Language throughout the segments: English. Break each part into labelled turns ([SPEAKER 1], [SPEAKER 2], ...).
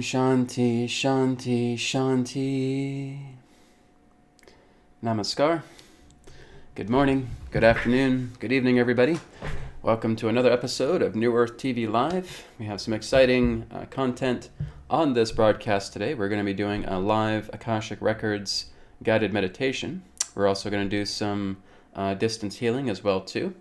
[SPEAKER 1] Shanti, Shanti, Shanti. Namaskar. Good morning, good afternoon, good evening, everybody. Welcome to another episode of New Earth TV Live. We have some exciting content on this broadcast today. We're going to be doing a live Akashic Records guided meditation. We're also going to do some distance healing as well, too.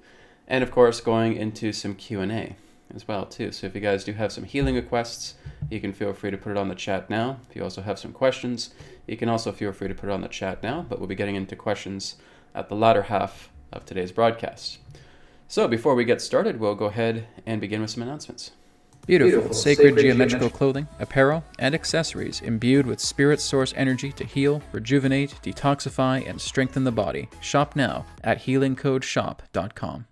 [SPEAKER 1] And, of course, going into some Q&A as well, too. So if you guys do have some healing requests, you can feel free to put it on the chat now. If you also have some questions, you can also feel free to put it on the chat now, but we'll be getting into questions at the latter half of today's broadcast. So before we get started, we'll go ahead and begin with some announcements.
[SPEAKER 2] Beautiful, sacred geometrical clothing, apparel, and accessories imbued with spirit source energy to heal, rejuvenate, detoxify, and strengthen the body. Shop now at healingcodeshop.com.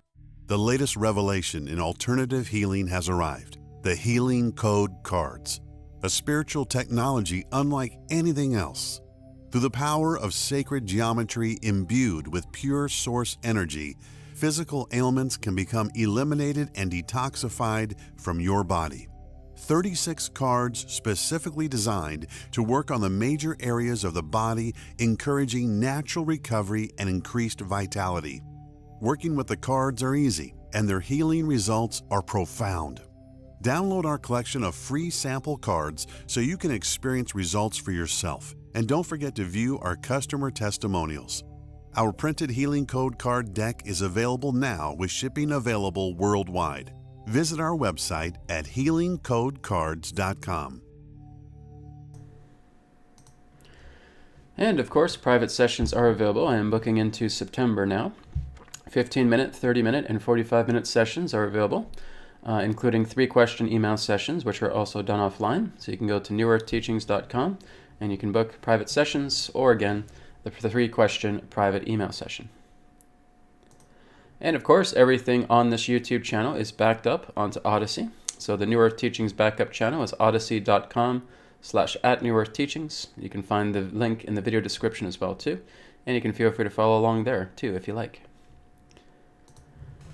[SPEAKER 3] The latest revelation in alternative healing has arrived. The Healing Code Cards, a spiritual technology unlike anything else. Through the power of sacred geometry imbued with pure source energy, physical ailments can become eliminated and detoxified from your body. 36 cards specifically designed to work on the major areas of the body, encouraging natural recovery and increased vitality. Working with the cards are easy, and their healing results are profound. Download our collection of free sample cards so you can experience results for yourself. And don't forget to view our customer testimonials. Our printed Healing Code card deck is available now with shipping available worldwide. Visit our website at healingcodecards.com.
[SPEAKER 1] And of course, private sessions are available. I am booking into September now. 15-minute, 30-minute, and 45-minute sessions are available, including 3-question email sessions, which are also done offline. So you can go to newearthteachings.com and you can book private sessions, or again, the 3-question private email session. And of course, everything on this YouTube channel is backed up onto Odyssey. So the New Earth Teachings backup channel is odyssey.com/@newearthteachings. You can find the link in the video description as well too. And you can feel free to follow along there too if you like.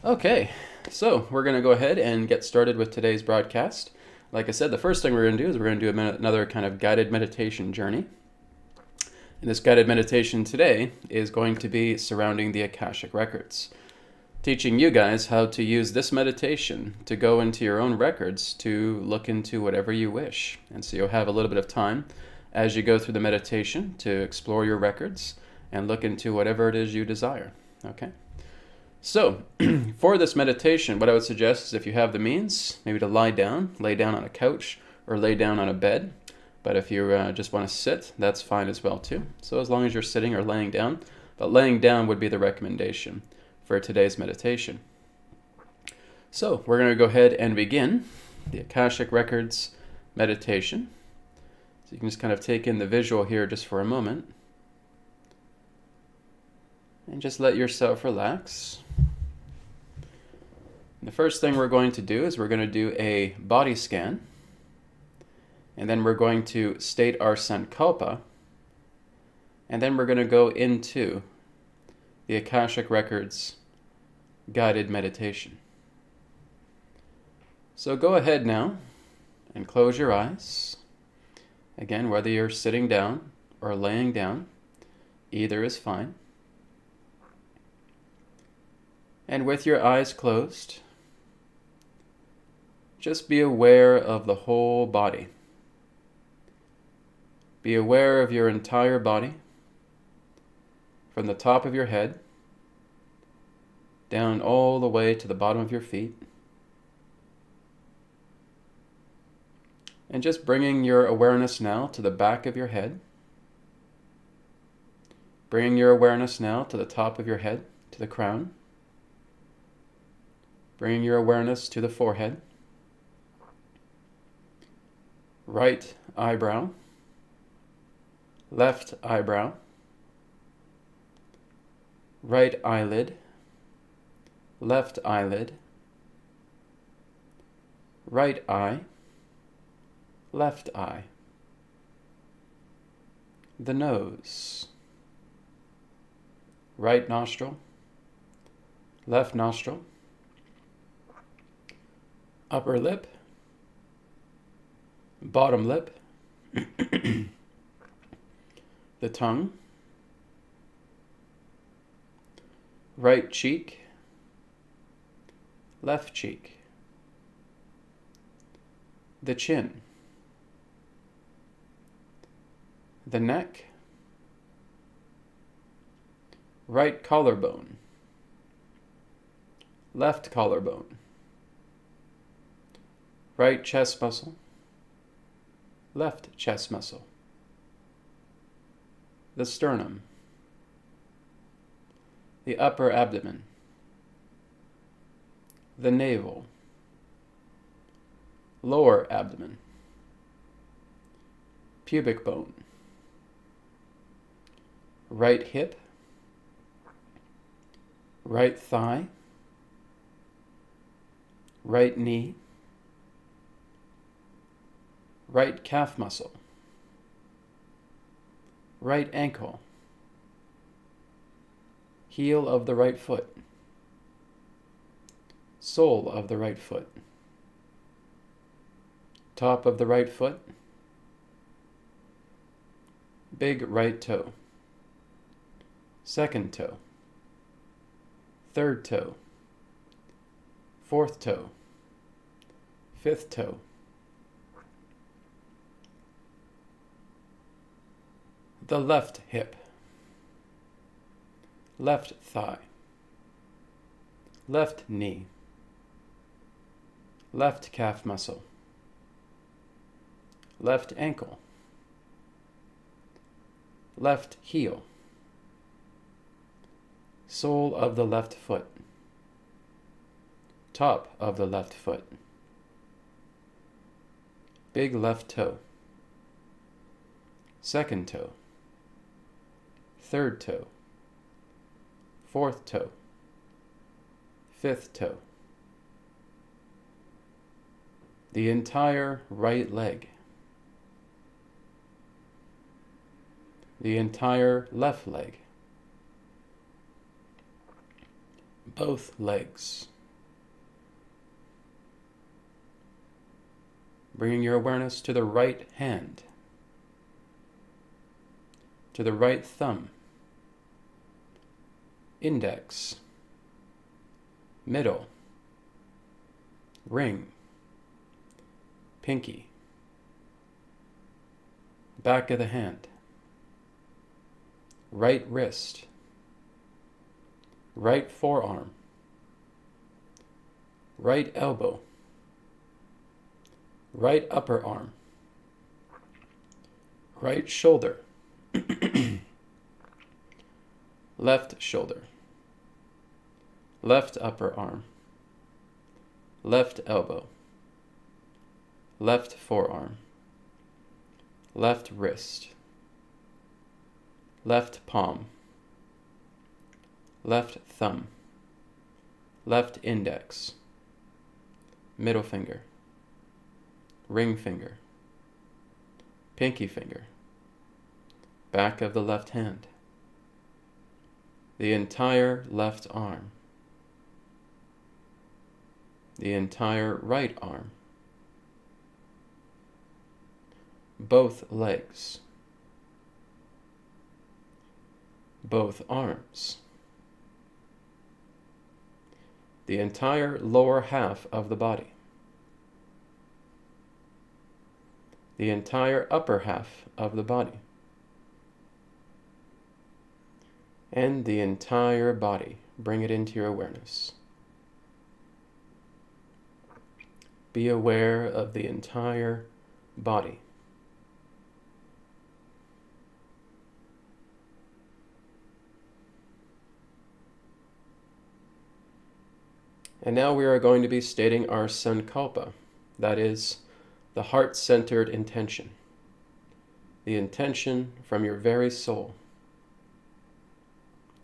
[SPEAKER 1] Okay, so we're going to go ahead and get started with today's broadcast. Like I said, the first thing we're going to do is we're going to do another kind of guided meditation journey. And this guided meditation today is going to be surrounding the Akashic Records, teaching you guys how to use this meditation to go into your own records to look into whatever you wish. And so you'll have a little bit of time as you go through the meditation to explore your records and look into whatever it is you desire. Okay? So, for this meditation, what I would suggest is if you have the means, maybe to lay down on a couch or lay down on a bed. But if you just want to sit, that's fine as well too. So as long as you're sitting or laying down, but laying down would be the recommendation for today's meditation. So we're going to go ahead and begin the Akashic Records meditation. So you can just kind of take in the visual here just for a moment. And just let yourself relax. The first thing we're going to do is we're going to do a body scan. And then we're going to state our Sankalpa. And then we're going to go into the Akashic Records guided meditation. So go ahead now and close your eyes. Again, whether you're sitting down or laying down, either is fine. And with your eyes closed, just be aware of the whole body. Be aware of your entire body, from the top of your head, down all the way to the bottom of your feet. And just bringing your awareness now to the back of your head. Bringing your awareness now to the top of your head, to the crown. Bringing your awareness to the forehead. Right eyebrow. Left eyebrow. Right eyelid. Left eyelid. Right eye. Left eye. The nose. Right nostril. Left nostril. Upper lip. Bottom lip. The tongue, right cheek, left cheek, the chin, the neck, right collarbone, left collarbone, right chest muscle, left chest muscle, the sternum, the upper abdomen, the navel, lower abdomen, pubic bone, right hip, right thigh, right knee, right calf muscle, right ankle, heel of the right foot, sole of the right foot, top of the right foot, big right toe, second toe, third toe, fourth toe, fifth toe, the left hip, left thigh, left knee, left calf muscle, left ankle, left heel, sole of the left foot, top of the left foot, big left toe, second toe, third toe, fourth toe, fifth toe, the entire right leg, the entire left leg, both legs. Bringing your awareness to the right hand, to the right thumb, index, middle, ring, pinky, back of the hand, right wrist, right forearm, right elbow, right upper arm, right shoulder, left shoulder, left upper arm, left elbow, left forearm, left wrist, left palm, left thumb, left index, middle finger, ring finger, pinky finger, back of the left hand, the entire left arm, the entire right arm, both legs, both arms, the entire lower half of the body, the entire upper half of the body, and the entire body. Bring it into your awareness. Be aware of the entire body. And now we are going to be stating our sankalpa, that is, the heart-centered intention, the intention from your very soul.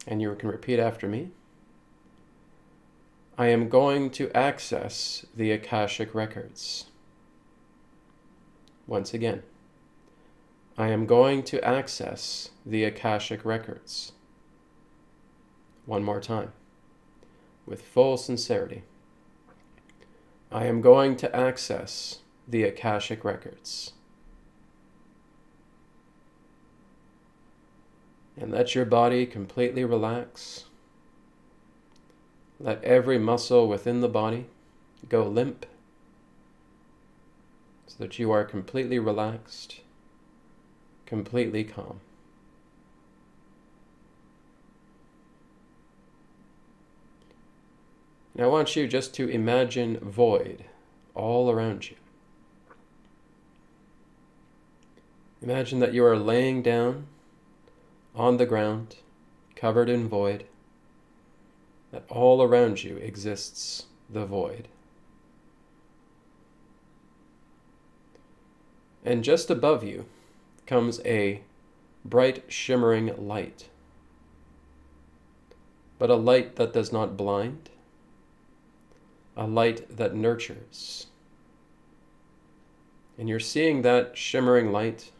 [SPEAKER 1] And you can repeat after me. I am going to access the Akashic records. Once again, I am going to access the Akashic records. One more time, with full sincerity. I am going to access the Akashic records. And let your body completely relax. Let every muscle within the body go limp so that you are completely relaxed, completely calm. Now I want you just to imagine void all around you. Imagine that you are laying down on the ground, covered in void, that all around you exists the void. And just above you comes a bright shimmering light, but a light that does not blind, a light that nurtures. And you're seeing that shimmering light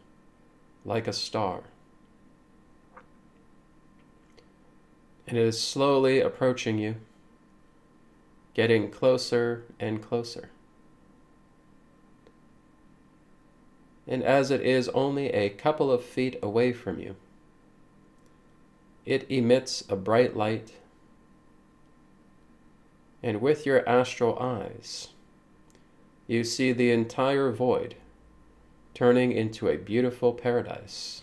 [SPEAKER 1] like a star. And it is slowly approaching you, getting closer and closer. And as it is only a couple of feet away from you, it emits a bright light, and with your astral eyes, you see the entire void turning into a beautiful paradise,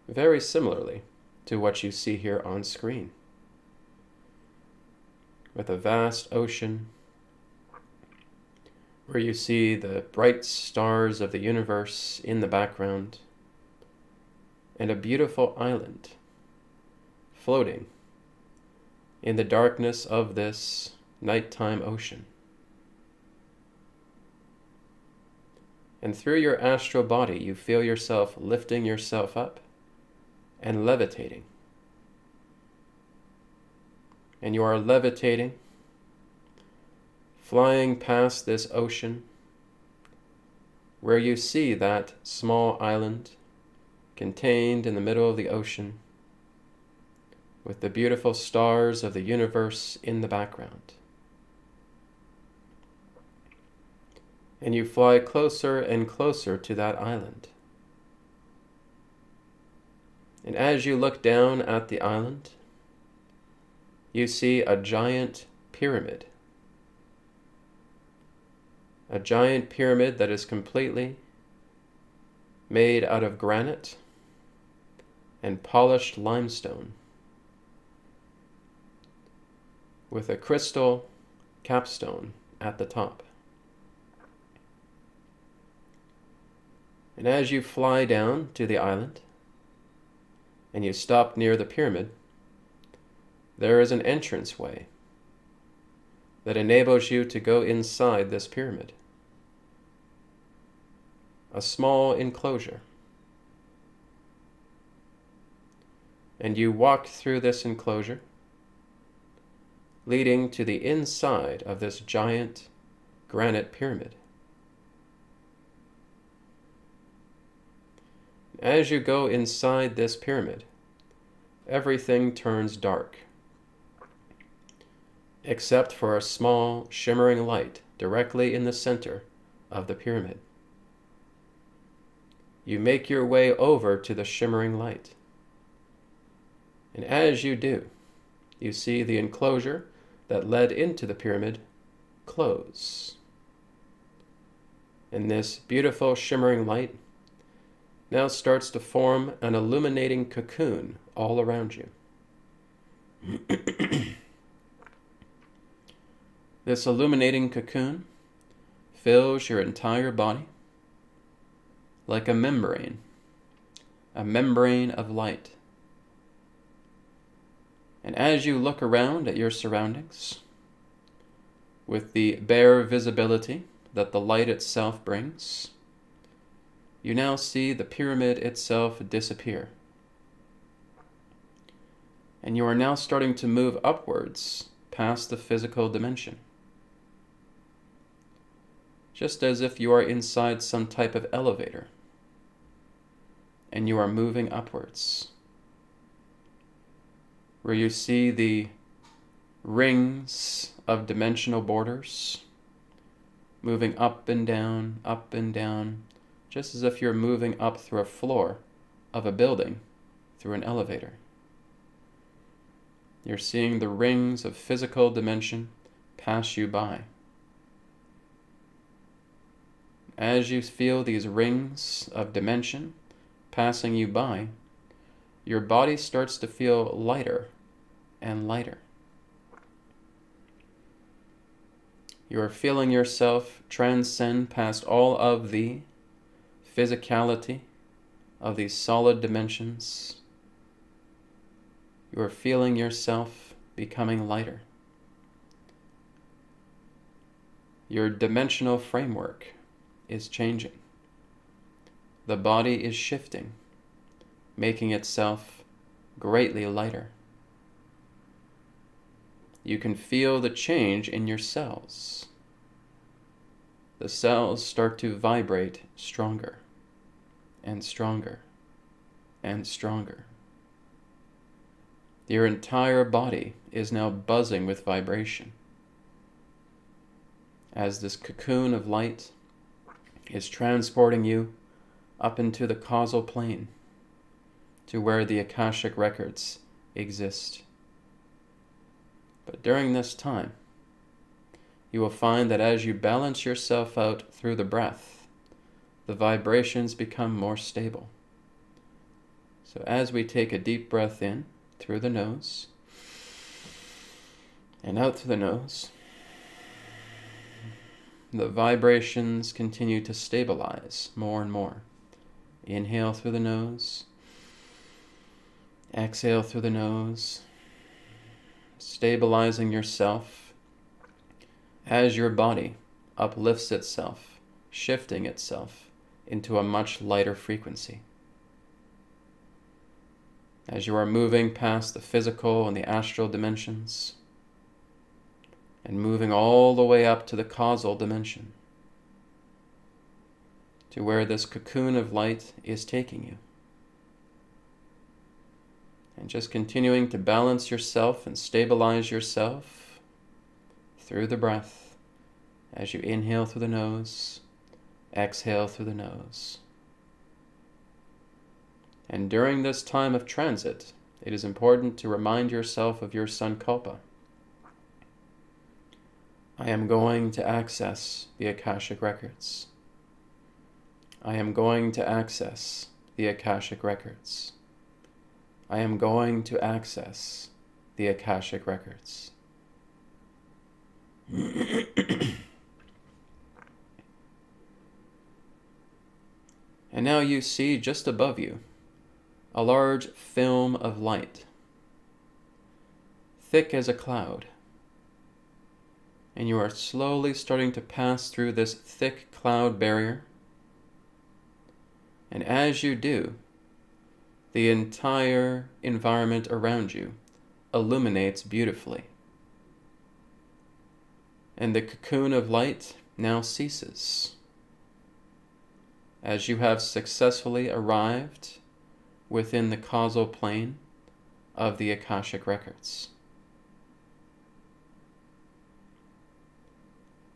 [SPEAKER 1] very similarly to what you see here on screen, with a vast ocean where you see the bright stars of the universe in the background, and a beautiful island floating in the darkness of this nighttime ocean. And through your astral body, you feel yourself lifting yourself up and levitating. And you are levitating, flying past this ocean, where you see that small island contained in the middle of the ocean, with the beautiful stars of the universe in the background. And you fly closer and closer to that island. And as you look down at the island, you see a giant pyramid. A giant pyramid that is completely made out of granite and polished limestone, with a crystal capstone at the top. And as you fly down to the island, and you stop near the pyramid, there is an entranceway that enables you to go inside this pyramid. A small enclosure. And you walk through this enclosure, leading to the inside of this giant granite pyramid. As you go inside this pyramid, everything turns dark, except for a small shimmering light directly in the center of the pyramid. You make your way over to the shimmering light. And as you do, you see the enclosure that led into the pyramid close. And this beautiful shimmering light now starts to form an illuminating cocoon all around you. This illuminating cocoon fills your entire body like a membrane of light. And as you look around at your surroundings, with the bare visibility that the light itself brings, you now see the pyramid itself disappear. And you are now starting to move upwards past the physical dimension, just as if you are inside some type of elevator, and you are moving upwards, where you see the rings of dimensional borders moving up and down, just as if you're moving up through a floor of a building through an elevator. You're seeing the rings of physical dimension pass you by. As you feel these rings of dimension passing you by, your body starts to feel lighter and lighter. You are feeling yourself transcend past all of the physicality of these solid dimensions. You are feeling yourself becoming lighter. Your dimensional framework is changing. The body is shifting, making itself greatly lighter. You can feel the change in your cells. The cells start to vibrate stronger and stronger and stronger. Your entire body is now buzzing with vibration as this cocoon of light is transporting you up into the causal plane to where the Akashic records exist. But during this time, you will find that as you balance yourself out through the breath, the vibrations become more stable. So as we take a deep breath in through the nose and out through the nose, the vibrations continue to stabilize more and more. Inhale through the nose, exhale through the nose, stabilizing yourself as your body uplifts itself, shifting itself into a much lighter frequency. As you are moving past the physical and the astral dimensions, and moving all the way up to the causal dimension, to where this cocoon of light is taking you. And just continuing to balance yourself and stabilize yourself through the breath as you inhale through the nose, exhale through the nose. And during this time of transit, it is important to remind yourself of your sankalpa. I am going to access the Akashic records. I am going to access the Akashic records. I am going to access the Akashic records. And now you see just above you a large film of light, thick as a cloud. And you are slowly starting to pass through this thick cloud barrier. And as you do, the entire environment around you illuminates beautifully. And the cocoon of light now ceases, as you have successfully arrived within the causal plane of the Akashic records.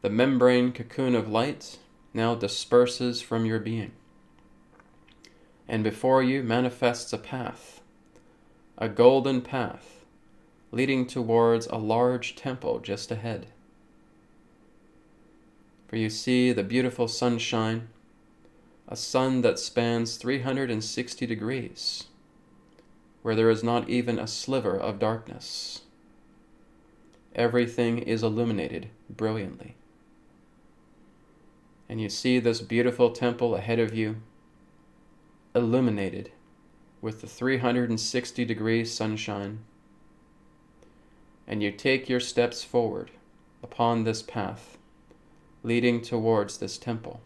[SPEAKER 1] The membrane cocoon of light now disperses from your being, and before you manifests a path, a golden path leading towards a large temple just ahead. For you see the beautiful sunshine, a sun that spans 360 degrees, where there is not even a sliver of darkness. Everything is illuminated brilliantly. And you see this beautiful temple ahead of you, illuminated with the 360-degree sunshine. And you take your steps forward upon this path, leading towards this temple.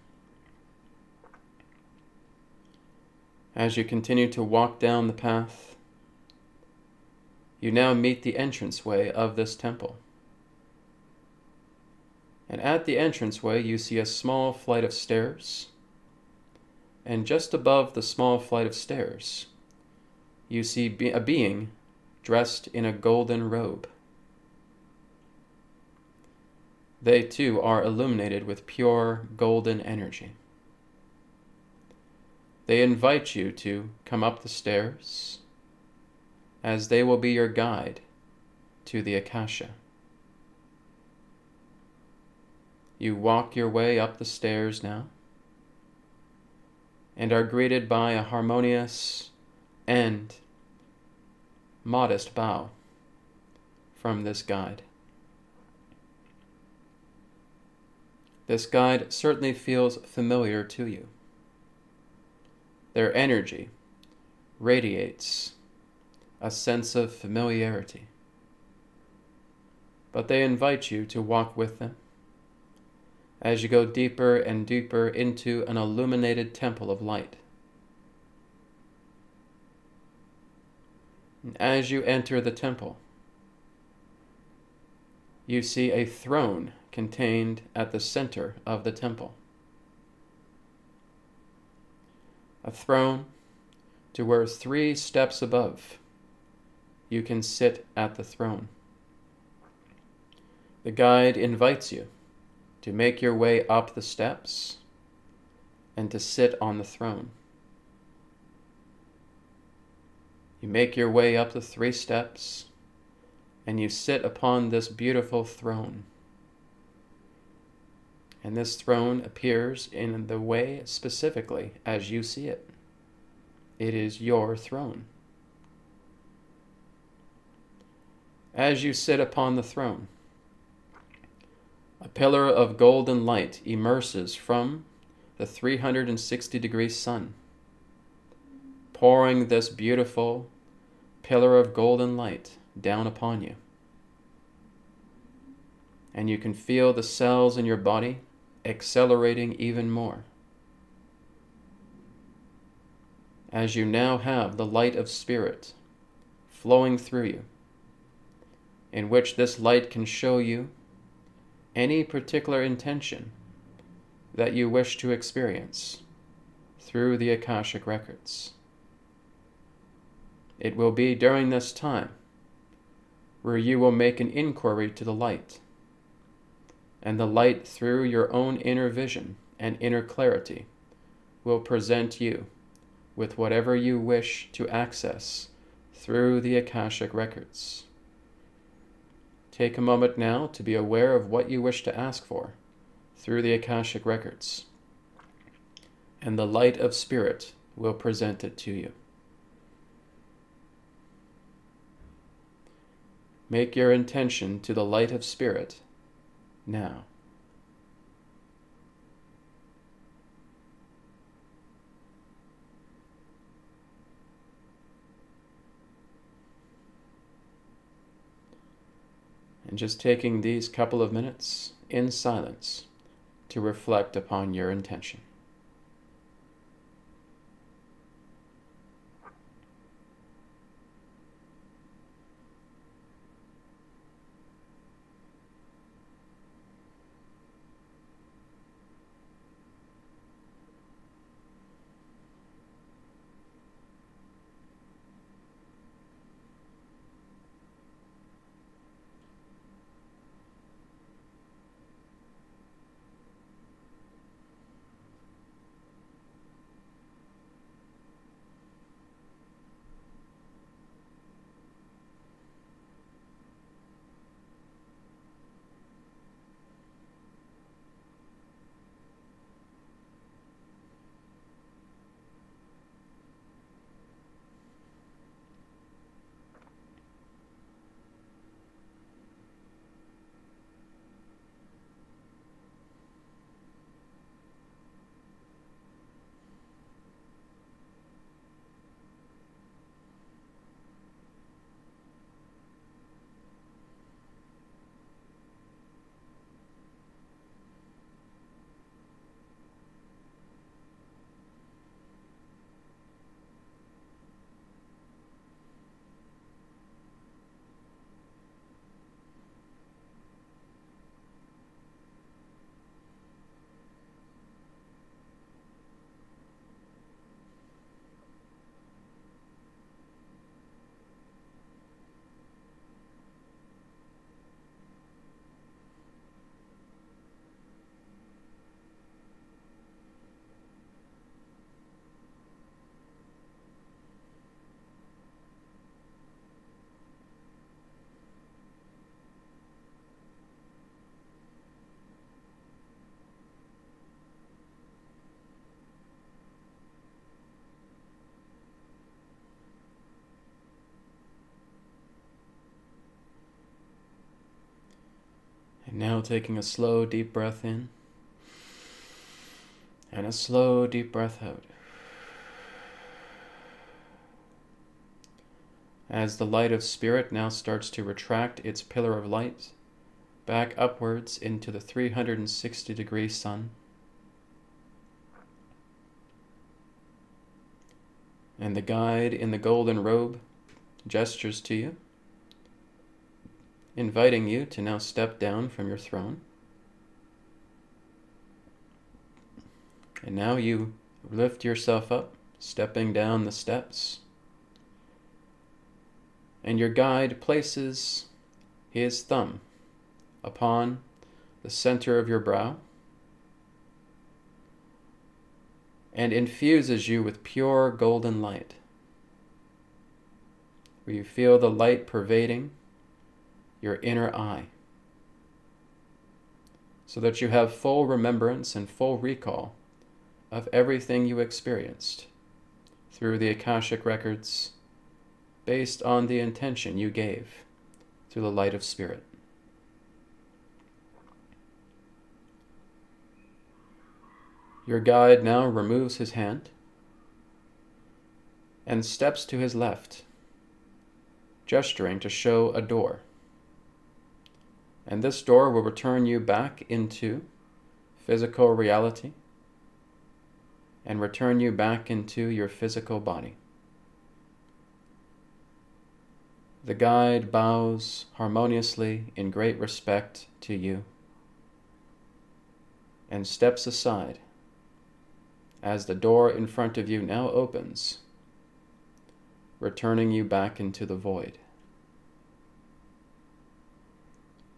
[SPEAKER 1] As you continue to walk down the path, you now meet the entranceway of this temple. And at the entranceway, you see a small flight of stairs. And just above the small flight of stairs, you see a being dressed in a golden robe. They too are illuminated with pure golden energy. They invite you to come up the stairs as they will be your guide to the Akasha. You walk your way up the stairs now and are greeted by a harmonious and modest bow from this guide. This guide certainly feels familiar to you. Their energy radiates a sense of familiarity, but they invite you to walk with them as you go deeper and deeper into an illuminated temple of light. And as you enter the temple, you see a throne contained at the center of the temple. A throne to where 3 steps above you can sit at the throne. The guide invites you to make your way up the steps and to sit on the throne. You make your way up the 3 steps and you sit upon this beautiful throne. And this throne appears in the way specifically as you see it. It is your throne. As you sit upon the throne, a pillar of golden light emerges from the 360-degree sun, pouring this beautiful pillar of golden light down upon you. And you can feel the cells in your body accelerating even more, as you now have the light of spirit flowing through you, in which this light can show you any particular intention that you wish to experience through the Akashic records. It will be during this time where you will make an inquiry to the light, and the light, through your own inner vision and inner clarity, will present you with whatever you wish to access through the Akashic records. Take a moment now to be aware of what you wish to ask for through the Akashic records, and the light of spirit will present it to you. Make your intention to the light of spirit now. And just taking these couple of minutes in silence to reflect upon your intention. And now taking a slow, deep breath in. And a slow, deep breath out. As the light of spirit now starts to retract its pillar of light back upwards into the 360-degree sun. And the guide in the golden robe gestures to you, inviting you to now step down from your throne. And now you lift yourself up, stepping down the steps. And your guide places his thumb upon the center of your brow and infuses you with pure golden light, where you feel the light pervading your inner eye, so that you have full remembrance and full recall of everything you experienced through the Akashic records, based on the intention you gave through the light of spirit. Your guide now removes his hand and steps to his left, gesturing to show a door. And this door will return you back into physical reality and return you back into your physical body. The guide bows harmoniously in great respect to you and steps aside as the door in front of you now opens, returning you back into the void.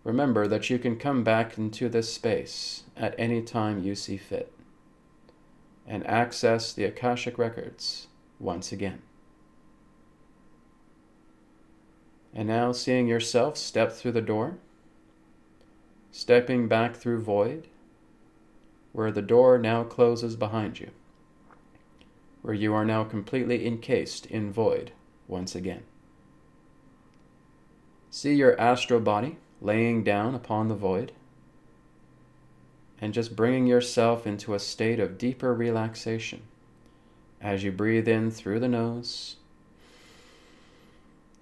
[SPEAKER 1] Remember that you can come back into this space at any time you see fit and access the Akashic records once again. And now seeing yourself step through the door, stepping back through void, where the door now closes behind you, where you are now completely encased in void once again. See your astral body laying down upon the void, and just bringing yourself into a state of deeper relaxation as you breathe in through the nose,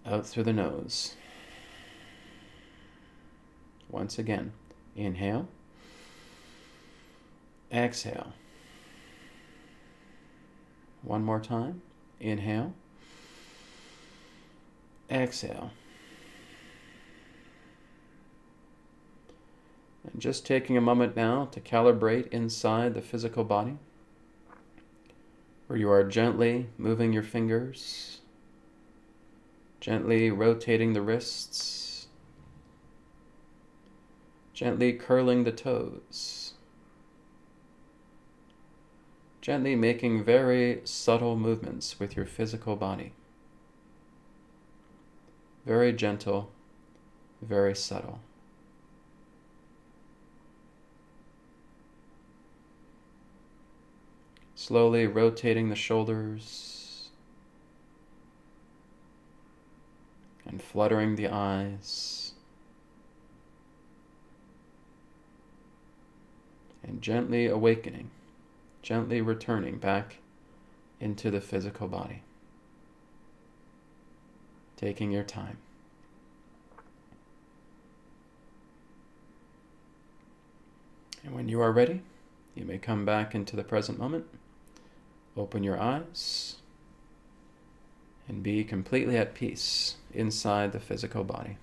[SPEAKER 1] out through the nose. Once again, inhale, exhale. One more time, inhale, exhale. And just taking a moment now to calibrate inside the physical body, where you are gently moving your fingers, gently rotating the wrists, gently curling the toes, gently making very subtle movements with your physical body. Very gentle, very subtle. Slowly rotating the shoulders and fluttering the eyes, and gently awakening, gently returning back into the physical body. Taking your time. And when you are ready, you may come back into the present moment. Open your eyes and be completely at peace inside the physical body.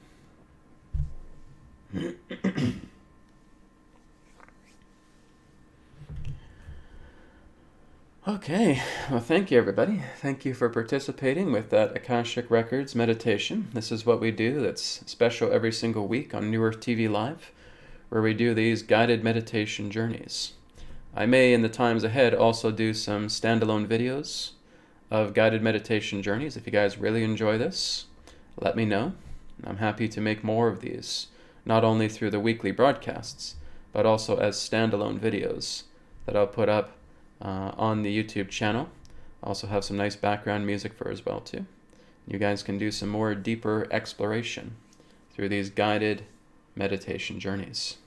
[SPEAKER 1] Okay, well, thank you, everybody. Thank you for participating with that Akashic Records meditation. This is what we do that's special every single week on New Earth TV Live, where we do these guided meditation journeys. I may, in the times ahead, also do some standalone videos of guided meditation journeys. If you guys really enjoy this, let me know. I'm happy to make more of these, not only through the weekly broadcasts, but also as standalone videos that I'll put up on the YouTube channel. I also have some nice background music for as well too. You guys can do some more deeper exploration through these guided meditation journeys.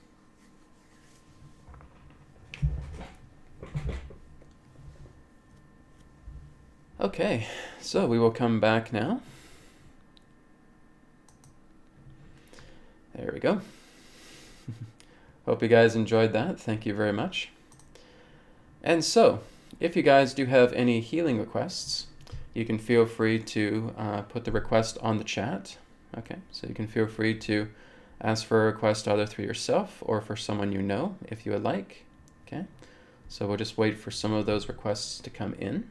[SPEAKER 1] Okay, so we will come back now. There we go. Hope you guys enjoyed that. Thank you very much. And so, if you guys do have any healing requests, you can feel free to put the request on the chat. Okay, so you can feel free to ask for a request either through yourself or for someone you know, if you would like. Okay, so we'll just wait for some of those requests to come in.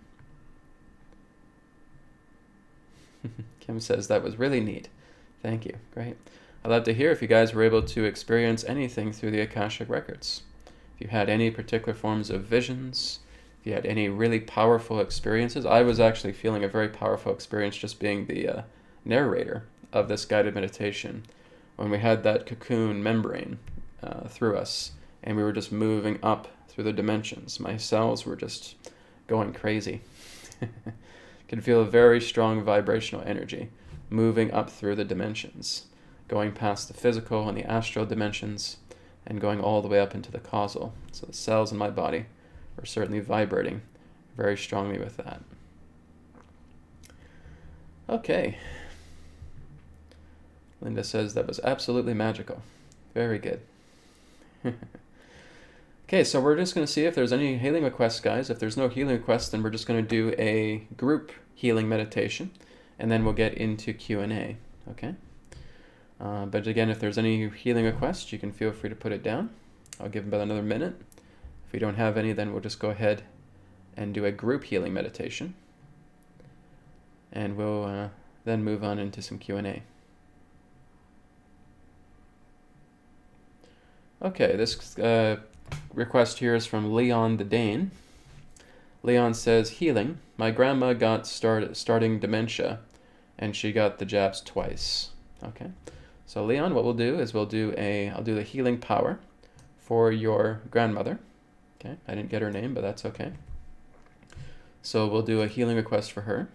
[SPEAKER 1] Kim says that was really neat. Thank you. Great. I'd love to hear if you guys were able to experience anything through the Akashic records. If you had any particular forms of visions, if you had any really powerful experiences. I was actually feeling a very powerful experience just being the narrator of this guided meditation when we had that cocoon membrane through us and we were just moving up through the dimensions. My cells were just going crazy. Could feel a very strong vibrational energy moving up through the dimensions, going past the physical and the astral dimensions and going all the way up into the causal. So the cells in my body were certainly vibrating very strongly with that. Okay. Linda says that was absolutely magical. Very good. Okay, so we're just going to see if there's any healing requests, guys. If there's no healing requests, then we're just going to do a group healing meditation, and then we'll get into Q&A, okay? But again, if there's any healing requests, you can feel free to put it down. I'll give about another minute. If we don't have any, then we'll just go ahead and do a group healing meditation. And we'll then move on into some Q&A. Okay, this request here is from Leon the Dane. Leon says, healing. My grandma got starting dementia, and she got the jabs twice. Okay, so Leon, what we'll do is I'll do the healing power for your grandmother. Okay, I didn't get her name, but that's okay. So we'll do a healing request for her.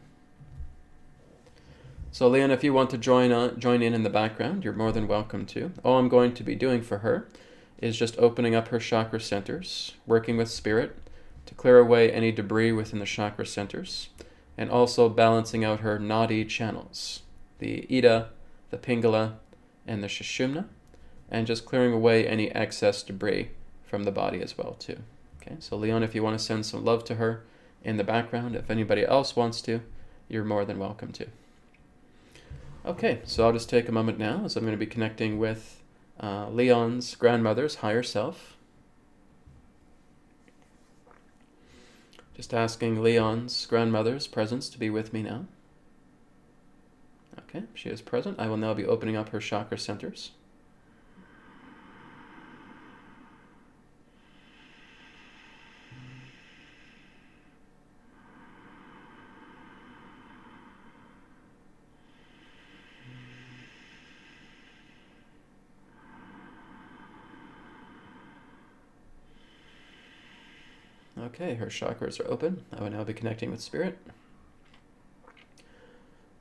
[SPEAKER 1] So Leon, if you want to join in the background, you're more than welcome to. All I'm going to be doing for her is just opening up her chakra centers, working with spirit to clear away any debris within the chakra centers, and also balancing out her nadi channels, the Ida, the Pingala, and the Sushumna, and just clearing away any excess debris from the body as well too. Okay, so Leon, if you want to send some love to her in the background, if anybody else wants to, you're more than welcome to. Okay, so I'll just take a moment now as I'm going to be connecting with Leon's grandmother's higher self. Just asking Leon's grandmother's presence to be with me now. Okay, she is present. I will now be opening up her chakra centers. Okay, her chakras are open. I will now be connecting with Spirit.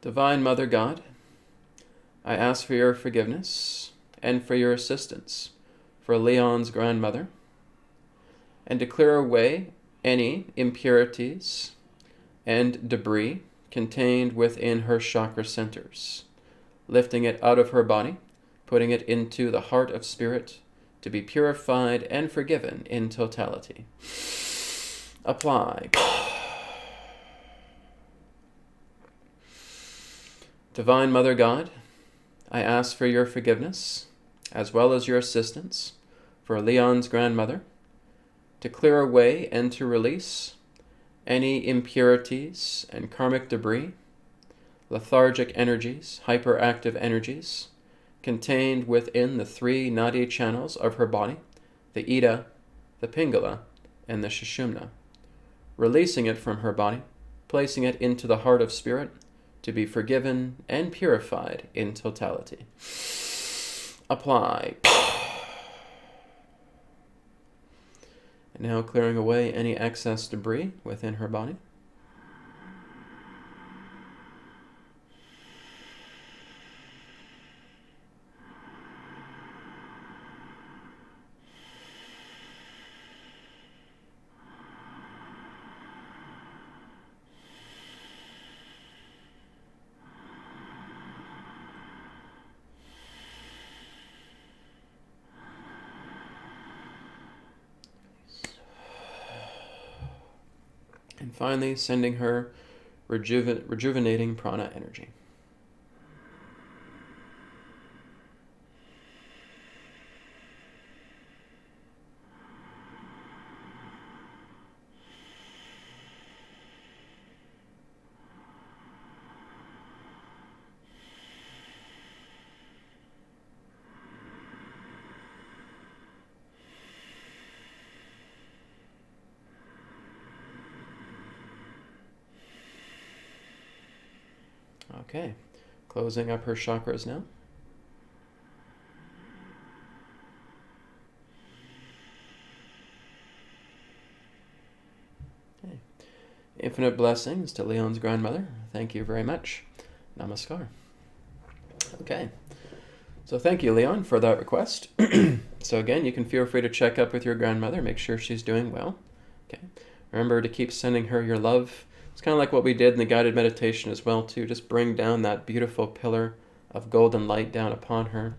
[SPEAKER 1] Divine Mother God, I ask for your forgiveness and for your assistance for Leon's grandmother, and to clear away any impurities and debris contained within her chakra centers, lifting it out of her body, putting it into the heart of Spirit to be purified and forgiven in totality. Apply. Divine Mother God, I ask for your forgiveness, as well as your assistance, for Leon's grandmother, to clear away and to release any impurities and karmic debris, lethargic energies, hyperactive energies, contained within the 3 nadi channels of her body, the Ida, the Pingala, and the Sushumna, releasing it from her body, placing it into the heart of Spirit, to be forgiven and purified in totality. Apply. And now clearing away any excess debris within her body. finally sending her rejuvenating prana energy. Okay, closing up her chakras now. Okay. Infinite blessings to Leon's grandmother. Thank you very much. Namaskar. Okay, so thank you, Leon, for that request. So again, you can feel free to check up with your grandmother, make sure she's doing well. Okay, remember to keep sending her your love. It's kind of like what we did in the guided meditation as well, too. Just bring down that beautiful pillar of golden light down upon her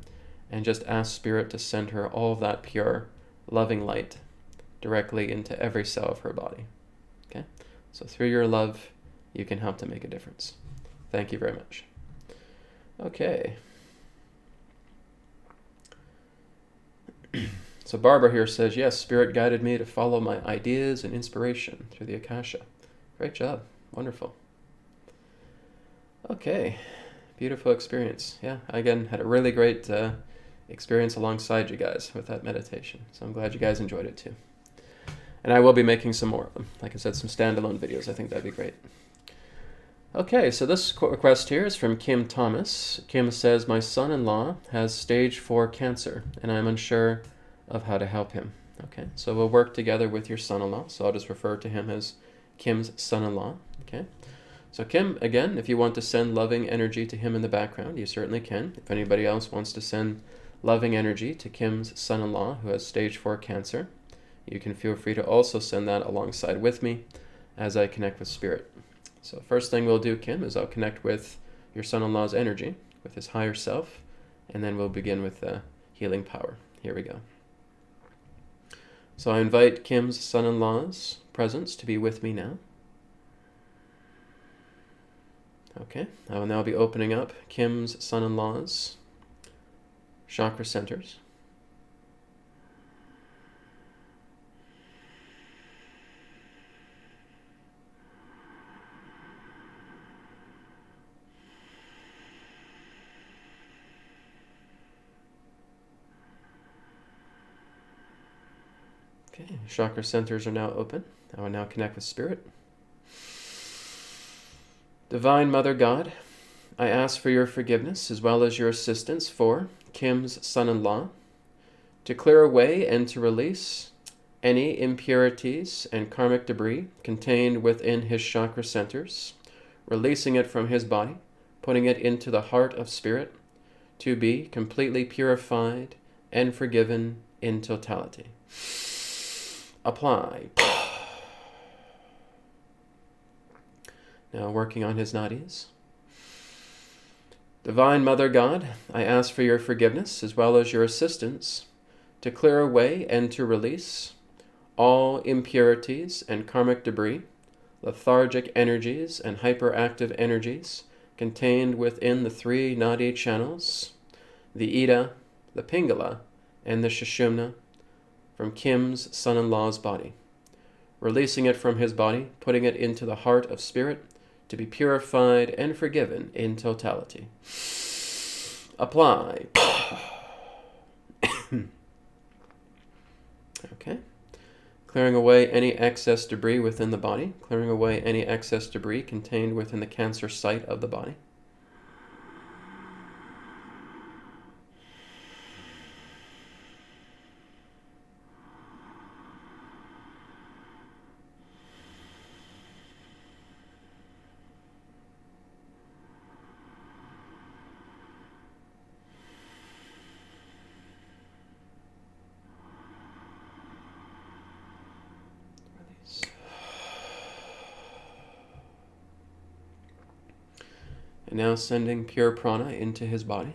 [SPEAKER 1] and just ask Spirit to send her all of that pure, loving light directly into every cell of her body. Okay? So through your love, you can help to make a difference. Thank you very much. Okay. So Barbara here says, yes, Spirit guided me to follow my ideas and inspiration through the Akasha. Great job. Wonderful. Okay. Beautiful experience. Yeah, I again had a really great experience alongside you guys with that meditation. So I'm glad you guys enjoyed it too. And I will be making some more of them. Like I said, some standalone videos. I think that'd be great. Okay, so this request here is from Kim Thomas. Kim says, my son-in-law has stage 4 cancer, and I'm unsure of how to help him. Okay, so we'll work together with your son-in-law. So I'll just refer to him as Kim's son-in-law. Okay, so Kim, again, if you want to send loving energy to him in the background, you certainly can. If anybody else wants to send loving energy to Kim's son-in-law who has stage 4 cancer, you can feel free to also send that alongside with me as I connect with Spirit. So first thing we'll do, Kim, is I'll connect with your son-in-law's energy, with his higher self, and then we'll begin with the healing power. Here we go. So I invite Kim's son-in-law's presence to be with me now. Okay, I will now be opening up Kim's son-in-law's chakra centers. Okay, chakra centers are now open. I will now connect with Spirit. Divine Mother God, I ask for your forgiveness as well as your assistance for Kim's son-in-law to clear away and to release any impurities and karmic debris contained within his chakra centers, releasing it from his body, putting it into the heart of Spirit to be completely purified and forgiven in totality. Apply. Now working on his nadis. Divine Mother God, I ask for your forgiveness as well as your assistance to clear away and to release all impurities and karmic debris, lethargic energies and hyperactive energies contained within the 3 nadi channels, the Ida, the Pingala, and the Sushumna, from Kim's son-in-law's body, releasing it from his body, putting it into the heart of Spirit to be purified and forgiven in totality. Apply. Okay. Clearing away any excess debris within the body, clearing away any excess debris contained within the cancer site of the body. And now sending pure prana into his body.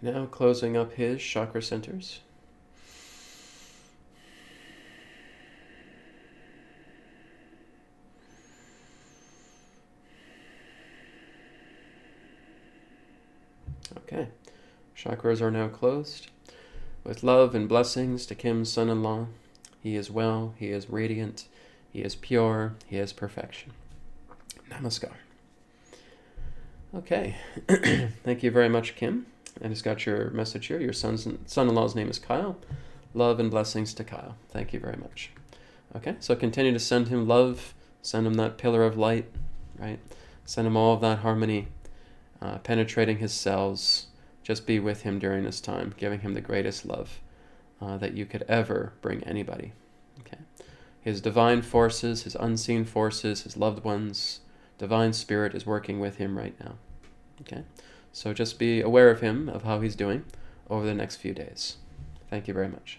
[SPEAKER 1] Now closing up his chakra centers. Okay, chakras are now closed. With love and blessings to Kim's son-in-law. He is well, he is radiant, he is pure, he is perfection. Namaskar. Okay, thank you very much, Kim. I just got your message here. Your son-in-law's name is Kyle. Love and blessings to Kyle. Thank you very much. Okay, so continue to send him love, send him that pillar of light, right? Send him all of that harmony, penetrating his cells. Just be with him during this time, giving him the greatest love that you could ever bring anybody. Okay, his divine forces, his unseen forces, his loved ones, divine spirit is working with him right now. Okay, so just be aware of him, of how he's doing over the next few days. Thank you very much.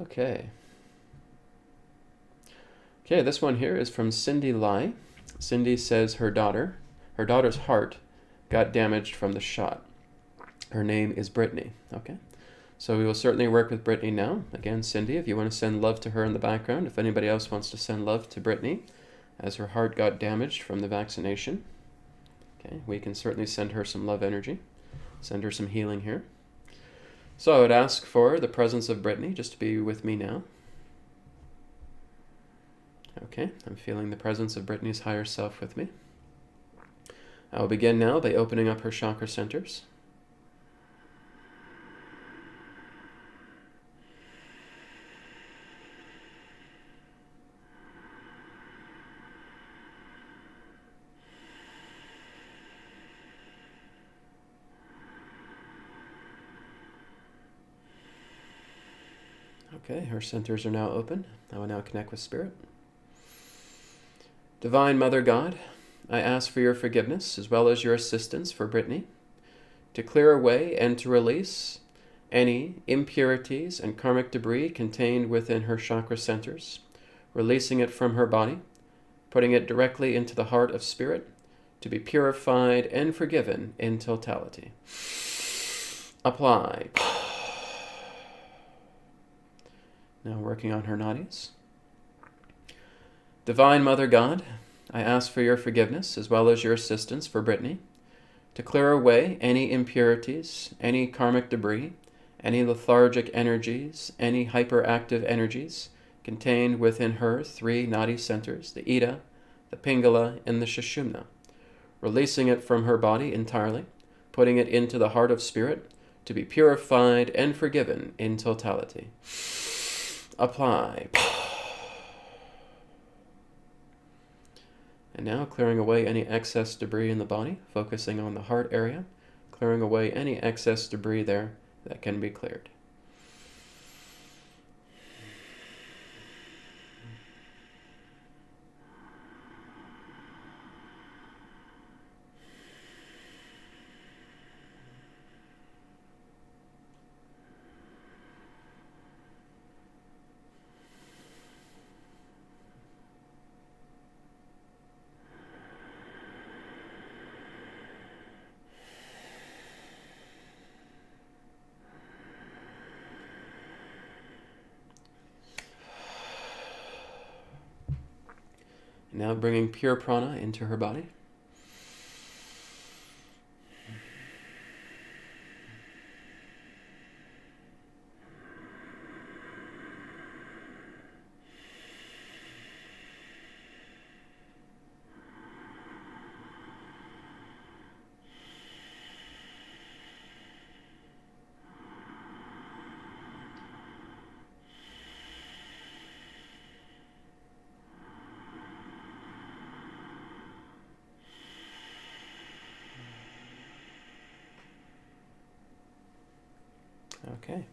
[SPEAKER 1] Okay. Okay, this one here is from Cindy Lai. Cindy says her daughter's heart got damaged from the shot. Her name is Brittany. Okay, so we will certainly work with Brittany now. Again, Cindy, if you want to send love to her in the background, if anybody else wants to send love to Brittany, as her heart got damaged from the vaccination, okay, we can certainly send her some love energy, send her some healing here. So I would ask for the presence of Brittany just to be with me now. Okay, I'm feeling the presence of Brittany's higher self with me. I will begin now by opening up her chakra centers. Okay, her centers are now open. I will now connect with Spirit. Divine Mother God, I ask for your forgiveness as well as your assistance for Brittany to clear away and to release any impurities and karmic debris contained within her chakra centers, releasing it from her body, putting it directly into the heart of Spirit to be purified and forgiven in totality. Apply. Now working on her nadis. Divine Mother God, I ask for your forgiveness as well as your assistance for Brittany to clear away any impurities, any karmic debris, any lethargic energies, any hyperactive energies contained within her 3 nadi centers, the Ida, the Pingala, and the Sushumna, releasing it from her body entirely, putting it into the heart of Spirit to be purified and forgiven in totality. Apply. And now clearing away any excess debris in the body, focusing on the heart area, clearing away any excess debris there that can be cleared. Now bringing pure prana into her body. Okay,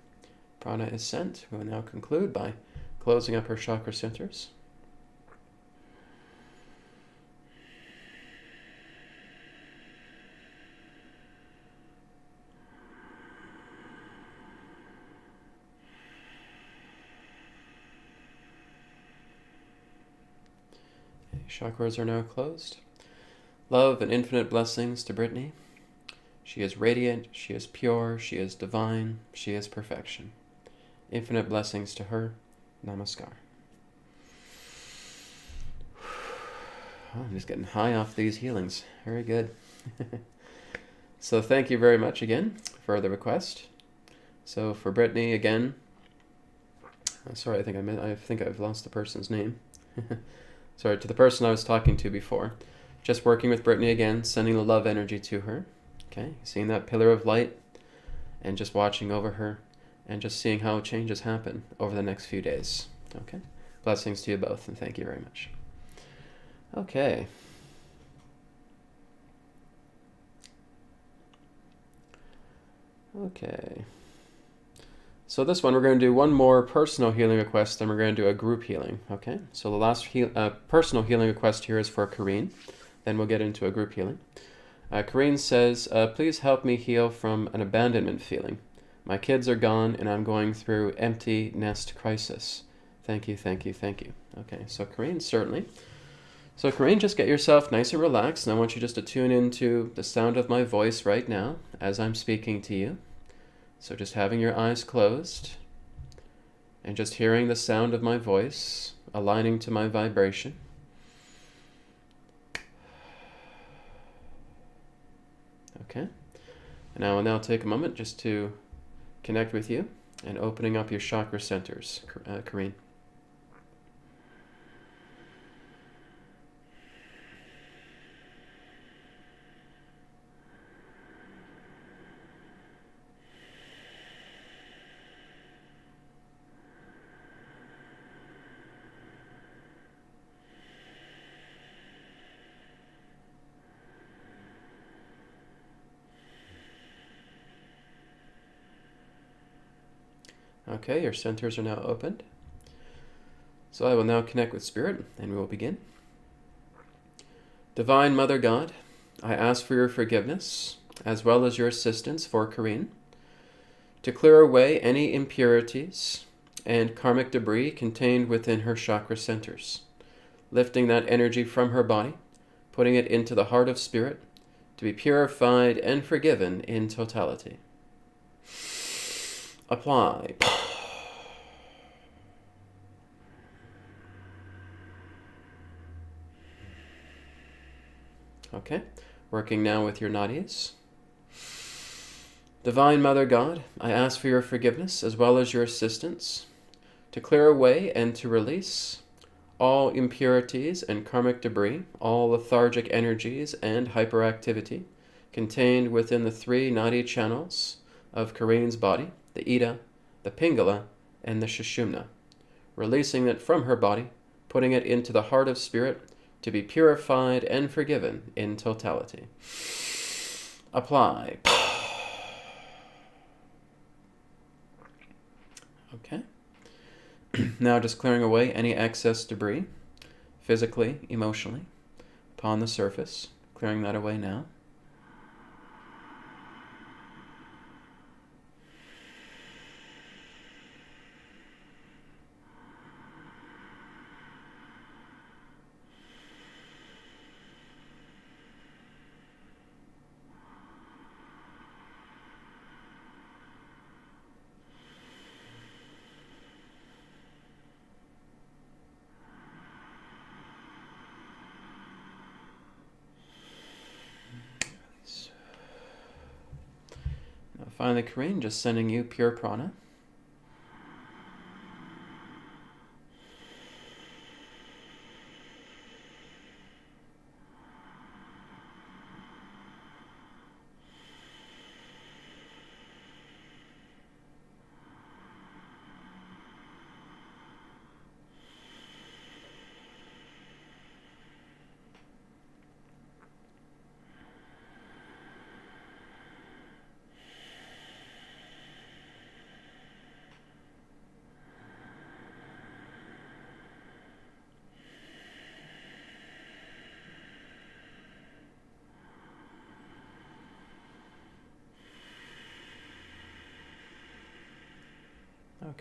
[SPEAKER 1] prana is sent. We will now conclude by closing up her chakra centers. Okay, chakras are now closed. Love and infinite blessings to Brittany. She is radiant, she is pure, she is divine, she is perfection. Infinite blessings to her. Namaskar. Oh, I'm just getting high off these healings. Very good. So thank you very much again for the request. So for Brittany again, sorry, I think I've lost the person's name. Sorry, to the person I was talking to before. Just working with Brittany again, sending the love energy to her. Okay, seeing that pillar of light and just watching over her and just seeing how changes happen over the next few days. Okay, blessings to you both and thank you very much. Okay. Okay. So this one, we're going to do one more personal healing request, then we're going to do a group healing, okay? So the last personal healing request here is for Kareen. Then we'll get into a group healing. Kareen says, please help me heal from an abandonment feeling. My kids are gone and I'm going through empty nest crisis. Thank you, thank you, thank you. Okay, so Kareen, certainly. So Kareen, just get yourself nice and relaxed, and I want you just to tune into the sound of my voice right now as I'm speaking to you. So just having your eyes closed and just hearing the sound of my voice, aligning to my vibration. Okay. And I will now take a moment just to connect with you and opening up your chakra centers, Kareen. Okay, your centers are now opened. So I will now connect with Spirit, and we will begin. Divine Mother God, I ask for your forgiveness, as well as your assistance for Kareen, to clear away any impurities and karmic debris contained within her chakra centers, lifting that energy from her body, putting it into the heart of Spirit, to be purified and forgiven in totality. Apply. Okay, working now with your nadis. Divine Mother God, I ask for your forgiveness as well as your assistance to clear away and to release all impurities and karmic debris, all lethargic energies and hyperactivity contained within the 3 nadi channels of Kareen's body, the Ida, the Pingala, and the Sushumna, releasing it from her body, putting it into the heart of Spirit to be purified and forgiven in totality. Apply. Okay. Now just clearing away any excess debris, physically, emotionally, upon the surface, clearing that away now. Now finally, Kareen, just sending you pure prana.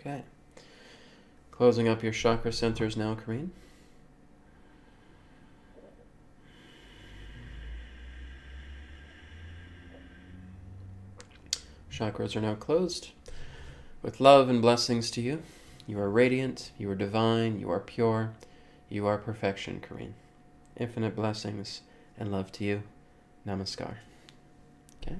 [SPEAKER 1] Okay. Closing up your chakra centers now, Kareen. Chakras are now closed. With love and blessings to you. You are radiant, you are divine, you are pure, you are perfection, Corrine. Infinite blessings and love to you. Namaskar. Okay.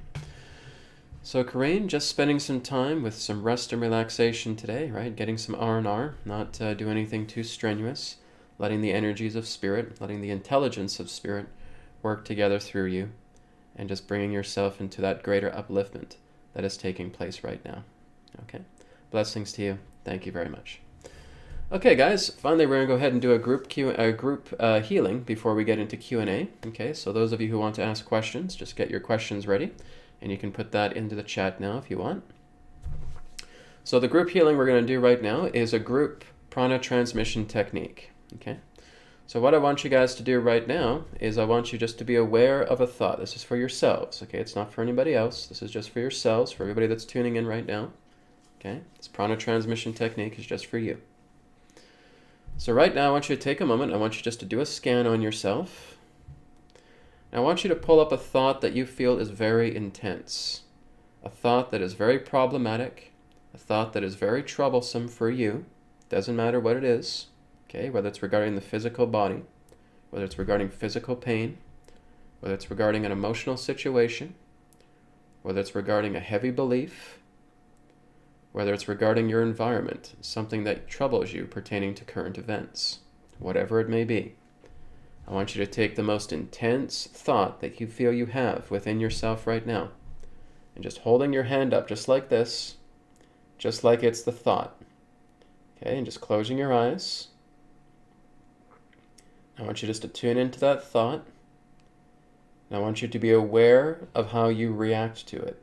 [SPEAKER 1] So Corrine, just spending some time with some rest and relaxation today, right? Getting some R&R, not do anything too strenuous, letting the energies of spirit, letting the intelligence of spirit work together through you, and just bringing yourself into that greater upliftment that is taking place right now. Okay. Blessings to you. Thank you very much. Okay, guys. Finally, we're gonna go ahead and do a group healing before we get into Q&A. Okay. So those of you who want to ask questions, just get your questions ready, and you can put that into the chat now if you want. So the group healing we're gonna do right now is a group prana transmission technique. Okay. So what I want you guys to do right now is I want you just to be aware of a thought. This is for yourselves. Okay. It's not for anybody else. This is just for yourselves. For everybody that's tuning in right now. Okay, this prana transmission technique is just for you. So right now I want you to take a moment. I want you just to do a scan on yourself. And I want you to pull up a thought that you feel is very intense. A thought that is very problematic. A thought that is very troublesome for you. Doesn't matter what it is. Okay, whether it's regarding the physical body, whether it's regarding physical pain, whether it's regarding an emotional situation, whether it's regarding a heavy belief, whether it's regarding your environment, something that troubles you pertaining to current events, whatever it may be. I want you to take the most intense thought that you feel you have within yourself right now, and just holding your hand up just like this, just like it's the thought. Okay, and just closing your eyes. I want you just to tune into that thought, and I want you to be aware of how you react to it.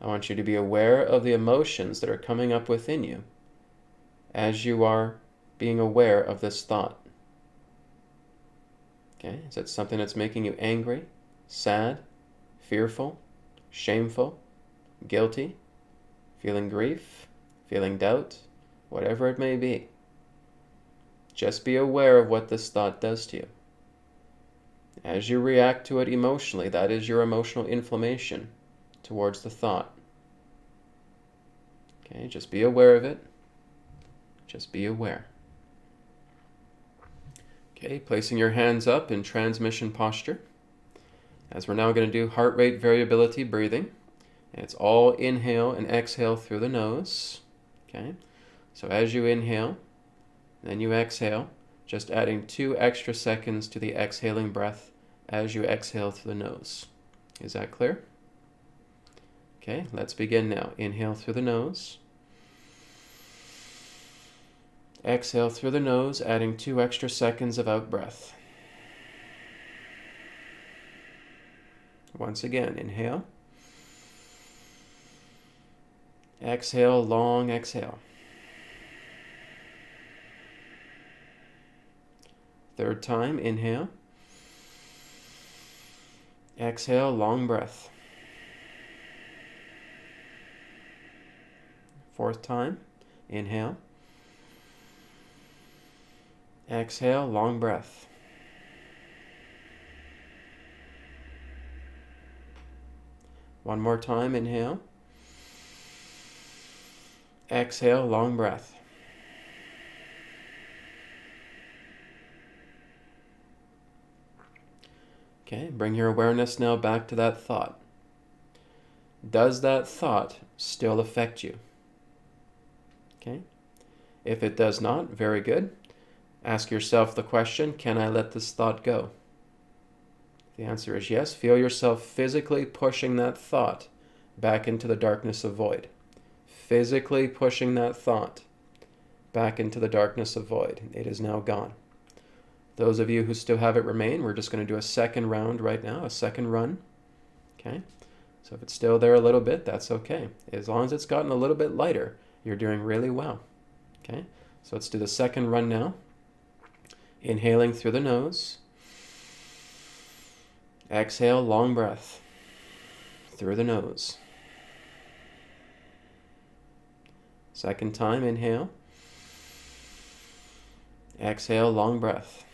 [SPEAKER 1] I want you to be aware of the emotions that are coming up within you as you are being aware of this thought. Okay, is it something that's making you angry, sad, fearful, shameful, guilty, feeling grief, feeling doubt, whatever it may be? Just be aware of what this thought does to you. As you react to it emotionally, that is your emotional inflammation towards the thought. Okay, just be aware of it. Just be aware. Okay, placing your hands up in transmission posture. As we're now going to do heart rate variability breathing. And it's all inhale and exhale through the nose. Okay, so as you inhale, then you exhale, just adding 2 extra seconds to the exhaling breath as you exhale through the nose. Is that clear? Okay, let's begin now. Inhale through the nose. Exhale through the nose, adding 2 extra seconds of out-breath. Once again, inhale. Exhale, long exhale. Third time, inhale. Exhale, long breath. Fourth time, inhale. Exhale, long breath. One more time, inhale. Exhale, long breath. Okay, bring your awareness now back to that thought. Does that thought still affect you? Okay. If it does not, very good. Ask yourself the question, can I let this thought go? The answer is yes. Feel yourself physically pushing that thought back into the darkness of void. Physically pushing that thought back into the darkness of void. It is now gone. Those of you who still have it remain, we're just going to do a second round right now, a second run. Okay? So if it's still there a little bit, that's okay. As long as it's gotten a little bit lighter, you're doing really well. Okay? So let's do the second run now. Inhaling through the nose. Exhale, long breath through the nose. Second time, inhale. Exhale, long breath.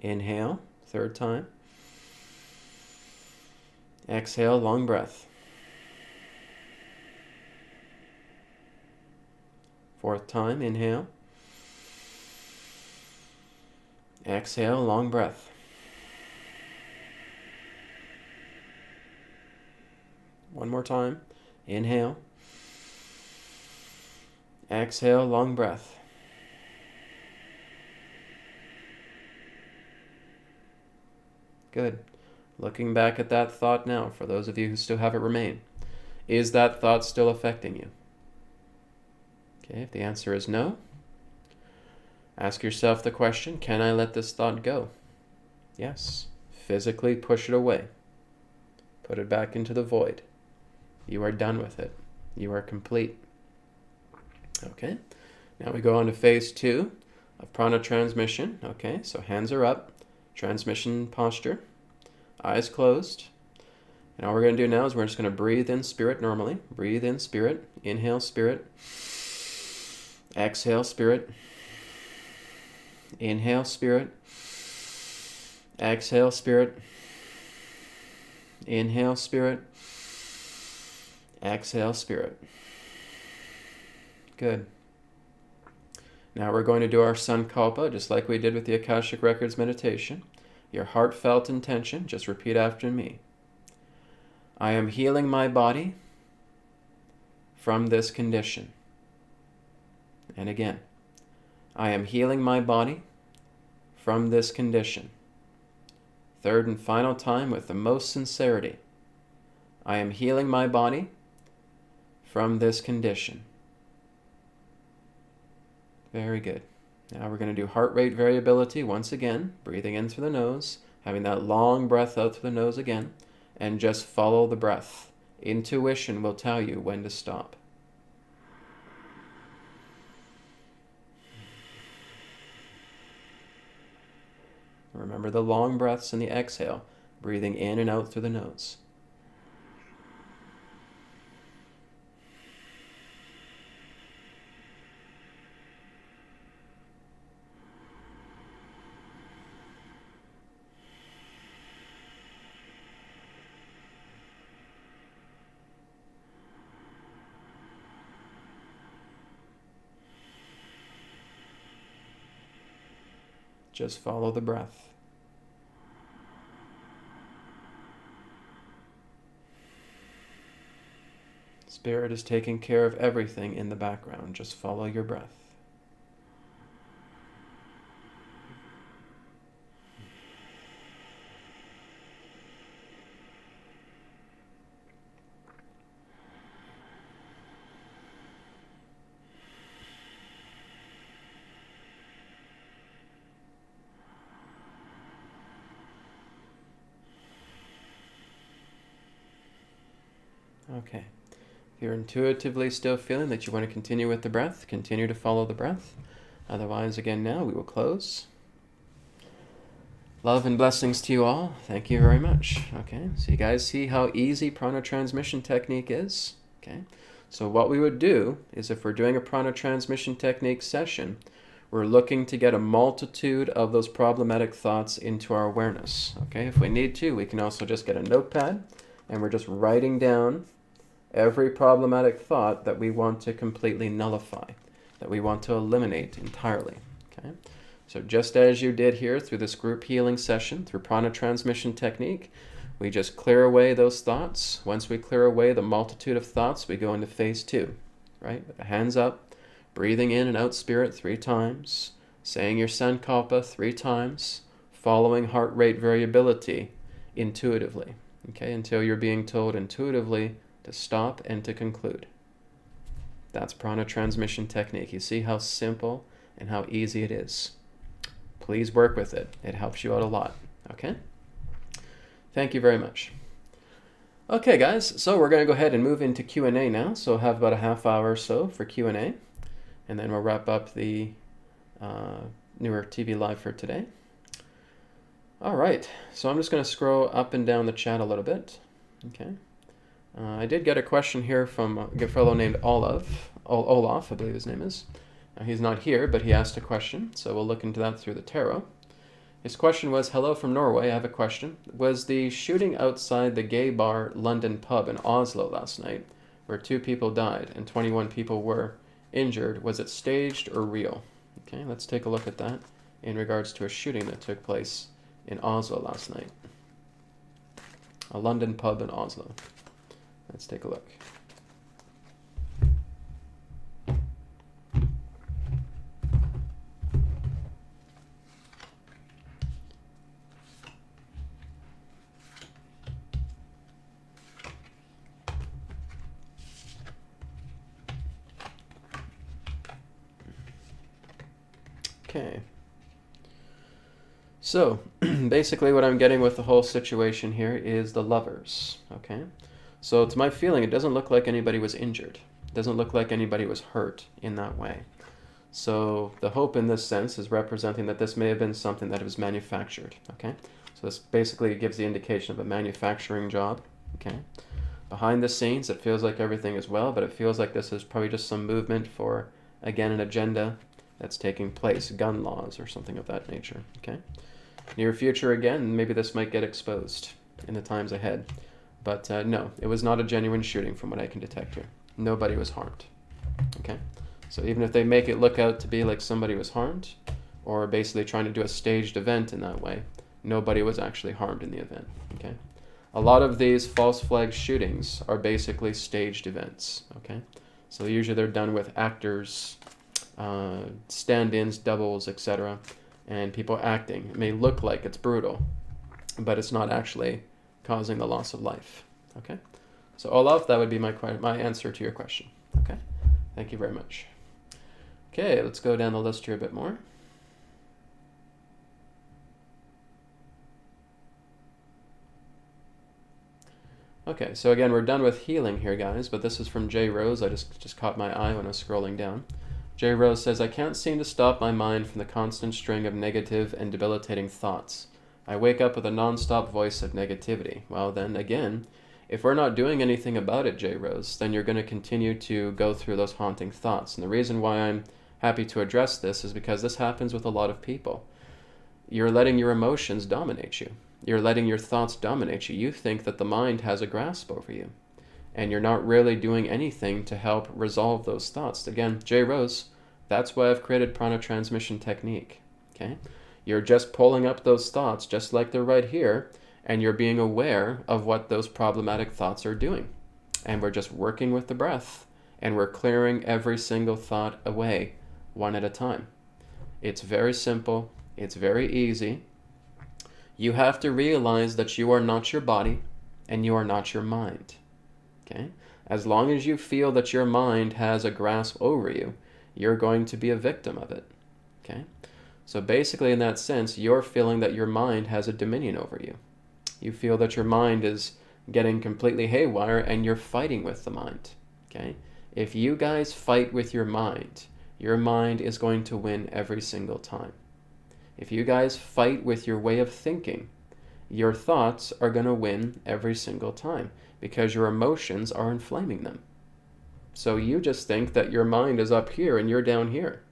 [SPEAKER 1] Inhale, third time. Exhale, long breath. Fourth time, inhale. Exhale, long breath. One more time. Inhale. Exhale, long breath. Good. Looking back at that thought now, for those of you who still have it remain, is that thought still affecting you? Okay, if the answer is no, ask yourself the question, can I let this thought go? Yes. Physically push it away. Put it back into the void. You are done with it. You are complete. Okay, now we go on to phase 2 of prana transmission. Okay, so hands are up, transmission posture, eyes closed. And all we're going to do now is we're just going to breathe in spirit normally. Breathe in spirit. Inhale spirit. Exhale spirit. Inhale spirit. Exhale spirit. Inhale spirit. Exhale spirit. Good. Now we're going to do our Sankalpa, just like we did with the Akashic Records meditation. Your heartfelt intention, just repeat after me. I am healing my body from this condition. And again, I am healing my body from this condition. Third and final time with the most sincerity. I am healing my body from this condition. Very good. Now we're going to do heart rate variability once again, breathing in through the nose, having that long breath out through the nose again, and just follow the breath. Intuition will tell you when to stop. Remember the long breaths in the exhale, breathing in and out through the nose. Just follow the breath. Spirit is taking care of everything in the background. Just follow your breath. Okay. If you're intuitively still feeling that you want to continue with the breath, continue to follow the breath. Otherwise, again, now we will close. Love and blessings to you all. Thank you very much. Okay, so you guys see how easy prana transmission technique is? Okay, so what we would do is if we're doing a prana transmission technique session, we're looking to get a multitude of those problematic thoughts into our awareness. Okay, if we need to, we can also just get a notepad and we're just writing down every problematic thought that we want to completely nullify, that we want to eliminate entirely. Okay? So just as you did here through this group healing session, through prana transmission technique, we just clear away those thoughts. Once we clear away the multitude of thoughts, we go into phase 2, right? With the hands up, breathing in and out spirit 3 times, saying your Sankalpa 3 times, following heart rate variability intuitively, okay? Until you're being told intuitively to stop and to conclude. That's prana transmission technique. You see how simple and how easy it is. Please work with it. It helps you out a lot. Okay? Thank you very much. Okay, guys. So we're going to go ahead and move into Q&A now. So we'll have about a half hour or so for Q&A. And then we'll wrap up the newer TV Live for today. All right. So I'm just going to scroll up and down the chat a little bit. Okay. I did get a question here from a fellow named Olaf, I believe his name is. He's not here, but he asked a question, so we'll look into that through the tarot. His question was, hello from Norway, I have a question. Was the shooting outside the gay bar London pub in Oslo last night, where 2 people died and 21 people were injured, was it staged or real? Okay, let's take a look at that in regards to a shooting that took place in Oslo last night. A London pub in Oslo. Let's take a look. Okay. So, basically what I'm getting with the whole situation here is the lovers, okay? So to my feeling, it doesn't look like anybody was injured. It doesn't look like anybody was hurt in that way. So the hope in this sense is representing that this may have been something that was manufactured, okay? So this basically gives the indication of a manufacturing job, okay? Behind the scenes, it feels like everything is well, but it feels like this is probably just some movement for, again, an agenda that's taking place, gun laws or something of that nature, okay? Near future, again, maybe this might get exposed in the times ahead. But no, it was not a genuine shooting from what I can detect here. Nobody was harmed, okay? So even if they make it look out to be like somebody was harmed, or basically trying to do a staged event in that way, nobody was actually harmed in the event, okay? A lot of these false flag shootings are basically staged events, okay? So usually they're done with actors, stand-ins, doubles, etc., and people acting. It may look like it's brutal, but it's not actually causing the loss of life, okay? So Olaf, that would be my answer to your question, okay? Thank you very much. Okay, let's go down the list here a bit more. Okay, so again, we're done with healing here, guys, but this is from J. Rose. I just caught my eye when I was scrolling down. J. Rose says, I can't seem to stop my mind from the constant string of negative and debilitating thoughts. I wake up with a non-stop voice of negativity. Well, then, again, if we're not doing anything about it, J. Rose, then you're going to continue to go through those haunting thoughts. And the reason why I'm happy to address this is because this happens with a lot of people. You're letting your emotions dominate you. You're letting your thoughts dominate you. You think that the mind has a grasp over you. And you're not really doing anything to help resolve those thoughts. Again, J. Rose, that's why I've created Prana transmission technique. Okay? You're just pulling up those thoughts just like they're right here, and you're being aware of what those problematic thoughts are doing. And we're just working with the breath, and we're clearing every single thought away, one at a time. It's very simple. It's very easy. You have to realize that you are not your body, and you are not your mind. Okay? As long as you feel that your mind has a grasp over you, you're going to be a victim of it. Okay? So basically, in that sense, you're feeling that your mind has a dominion over you. You feel that your mind is getting completely haywire and you're fighting with the mind. Okay? If you guys fight with your mind is going to win every single time. If you guys fight with your way of thinking, your thoughts are going to win every single time because your emotions are inflaming them. So you just think that your mind is up here and you're down here.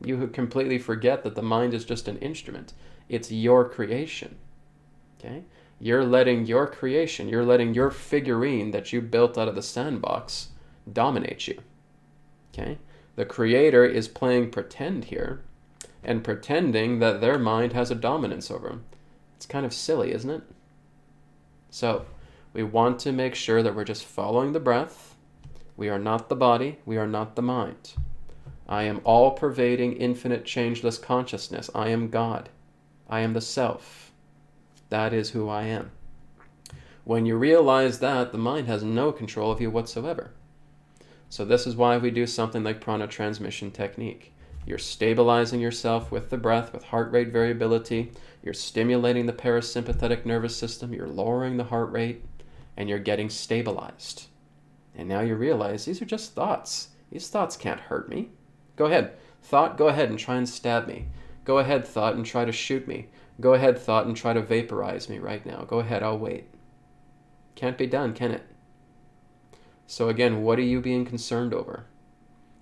[SPEAKER 1] You completely forget that the mind is just an instrument. It's your creation. Okay? You're letting your creation, you're letting your figurine that you built out of the sandbox dominate you. Okay? The creator is playing pretend here and pretending that their mind has a dominance over them. It's kind of silly, isn't it? So, we want to make sure that we're just following the breath. We are not the body. We are not the mind. I am all-pervading, infinite, changeless consciousness. I am God. I am the self. That is who I am. When you realize that, the mind has no control of you whatsoever. So this is why we do something like Prana transmission technique. You're stabilizing yourself with the breath, with heart rate variability. You're stimulating the parasympathetic nervous system. You're lowering the heart rate, and you're getting stabilized. And now you realize these are just thoughts. These thoughts can't hurt me. Go ahead. Thought, go ahead and try and stab me. Go ahead, thought, and try to shoot me. Go ahead, thought, and try to vaporize me right now. Go ahead, I'll wait. Can't be done, can it? So again, what are you being concerned over?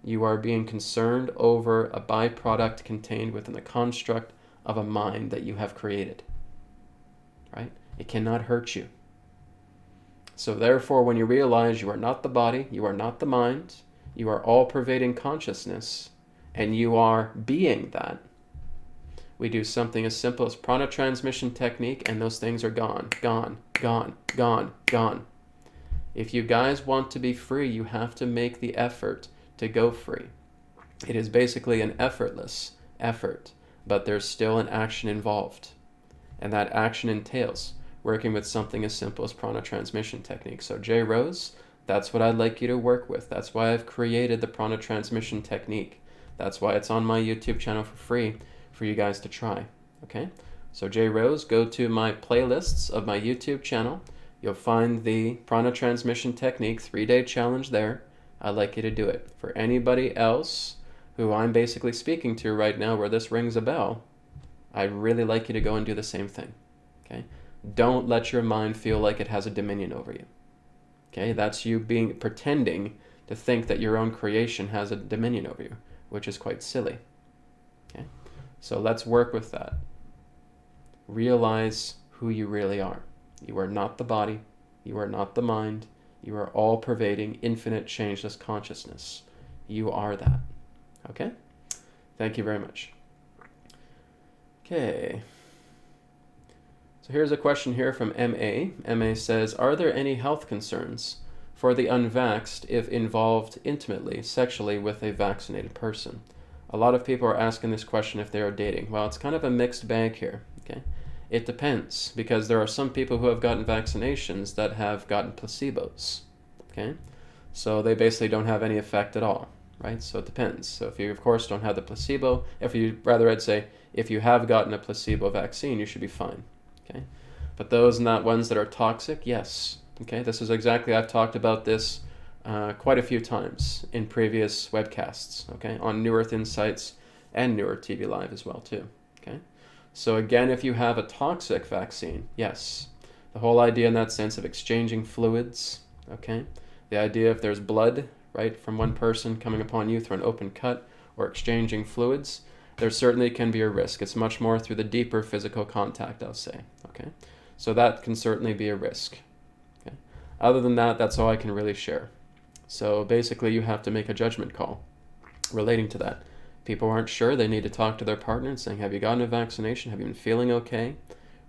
[SPEAKER 1] You are being concerned over a byproduct contained within the construct of a mind that you have created, right? It cannot hurt you. So therefore, when you realize you are not the body, you are not the mind, you are all-pervading consciousness, and you are being that, we do something as simple as prana transmission technique, and those things are gone, gone, gone, gone, gone. If you guys want to be free, you have to make the effort to go free. It is basically an effortless effort, but there's still an action involved. And that action entails working with something as simple as prana transmission technique. So J. Rose, that's what I'd like you to work with. That's why I've created the prana transmission technique. That's why it's on my YouTube channel for free for you guys to try. Okay? So J. Rose, go to my playlists of my YouTube channel. You'll find the prana transmission technique 3-day challenge there. I'd like you to do it. For anybody else who I'm basically speaking to right now where this rings a bell, I'd really like you to go and do the same thing. Okay? Don't let your mind feel like it has a dominion over you. Okay? That's you pretending to think that your own creation has a dominion over you, which is quite silly. Okay? So let's work with that. Realize who you really are. You are not the body. You are not the mind. You are all-pervading, infinite, changeless consciousness. You are that. Okay? Thank you very much. Okay. So here's a question here from MA. MA says, are there any health concerns for the unvaxxed if involved intimately, sexually with a vaccinated person? A lot of people are asking this question if they are dating. Well, it's kind of a mixed bag here. Okay? It depends, because there are some people who have gotten vaccinations that have gotten placebos. Okay? So they basically don't have any effect at all. Right? So it depends. So if you, of course, don't have the placebo, I'd say, if you have gotten a placebo vaccine, you should be fine. Okay? But those not ones that are toxic, yes. Okay? This is exactly, I've talked about this quite a few times in previous webcasts, okay? On New Earth Insights and New Earth TV Live as well, too. Okay? So again, if you have a toxic vaccine, yes. The whole idea in that sense of exchanging fluids, okay? The idea if there's blood, right, from one person coming upon you through an open cut or exchanging fluids, there certainly can be a risk. It's much more through the deeper physical contact, I'll say, okay? So that can certainly be a risk, okay? Other than that, that's all I can really share. So basically, you have to make a judgment call relating to that. People aren't sure, they need to talk to their partner and saying, have you gotten a vaccination? Have you been feeling okay?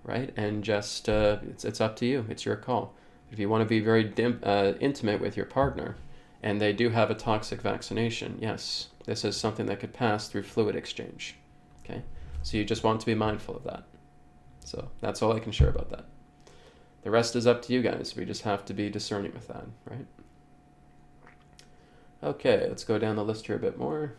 [SPEAKER 1] Right? And just, it's up to you. It's your call. If you want to be very intimate with your partner, and they do have a toxic vaccination, yes, this is something that could pass through fluid exchange. Okay? So you just want to be mindful of that. So that's all I can share about that. The rest is up to you guys. We just have to be discerning with that, right? Okay, let's go down the list here a bit more.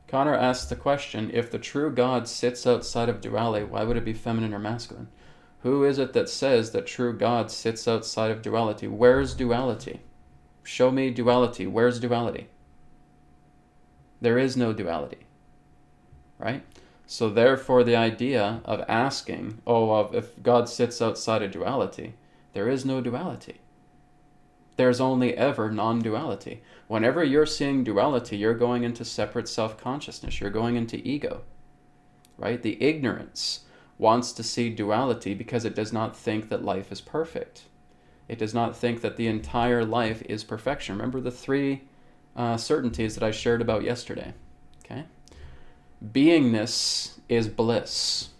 [SPEAKER 1] Connor asks the question, if the true God sits outside of duality, why would it be feminine or masculine? Who is it that says that true God sits outside of duality? Where's duality? Show me duality. Where's duality? There is no duality, right? So therefore the idea of asking, if God sits outside of duality, there is no duality. There's only ever non-duality. Whenever you're seeing duality, you're going into separate self-consciousness. You're going into ego, right? The ignorance wants to see duality because it does not think that life is perfect. It does not think that the entire life is perfection. Remember the 3 certainties that I shared about yesterday, okay? Beingness is bliss.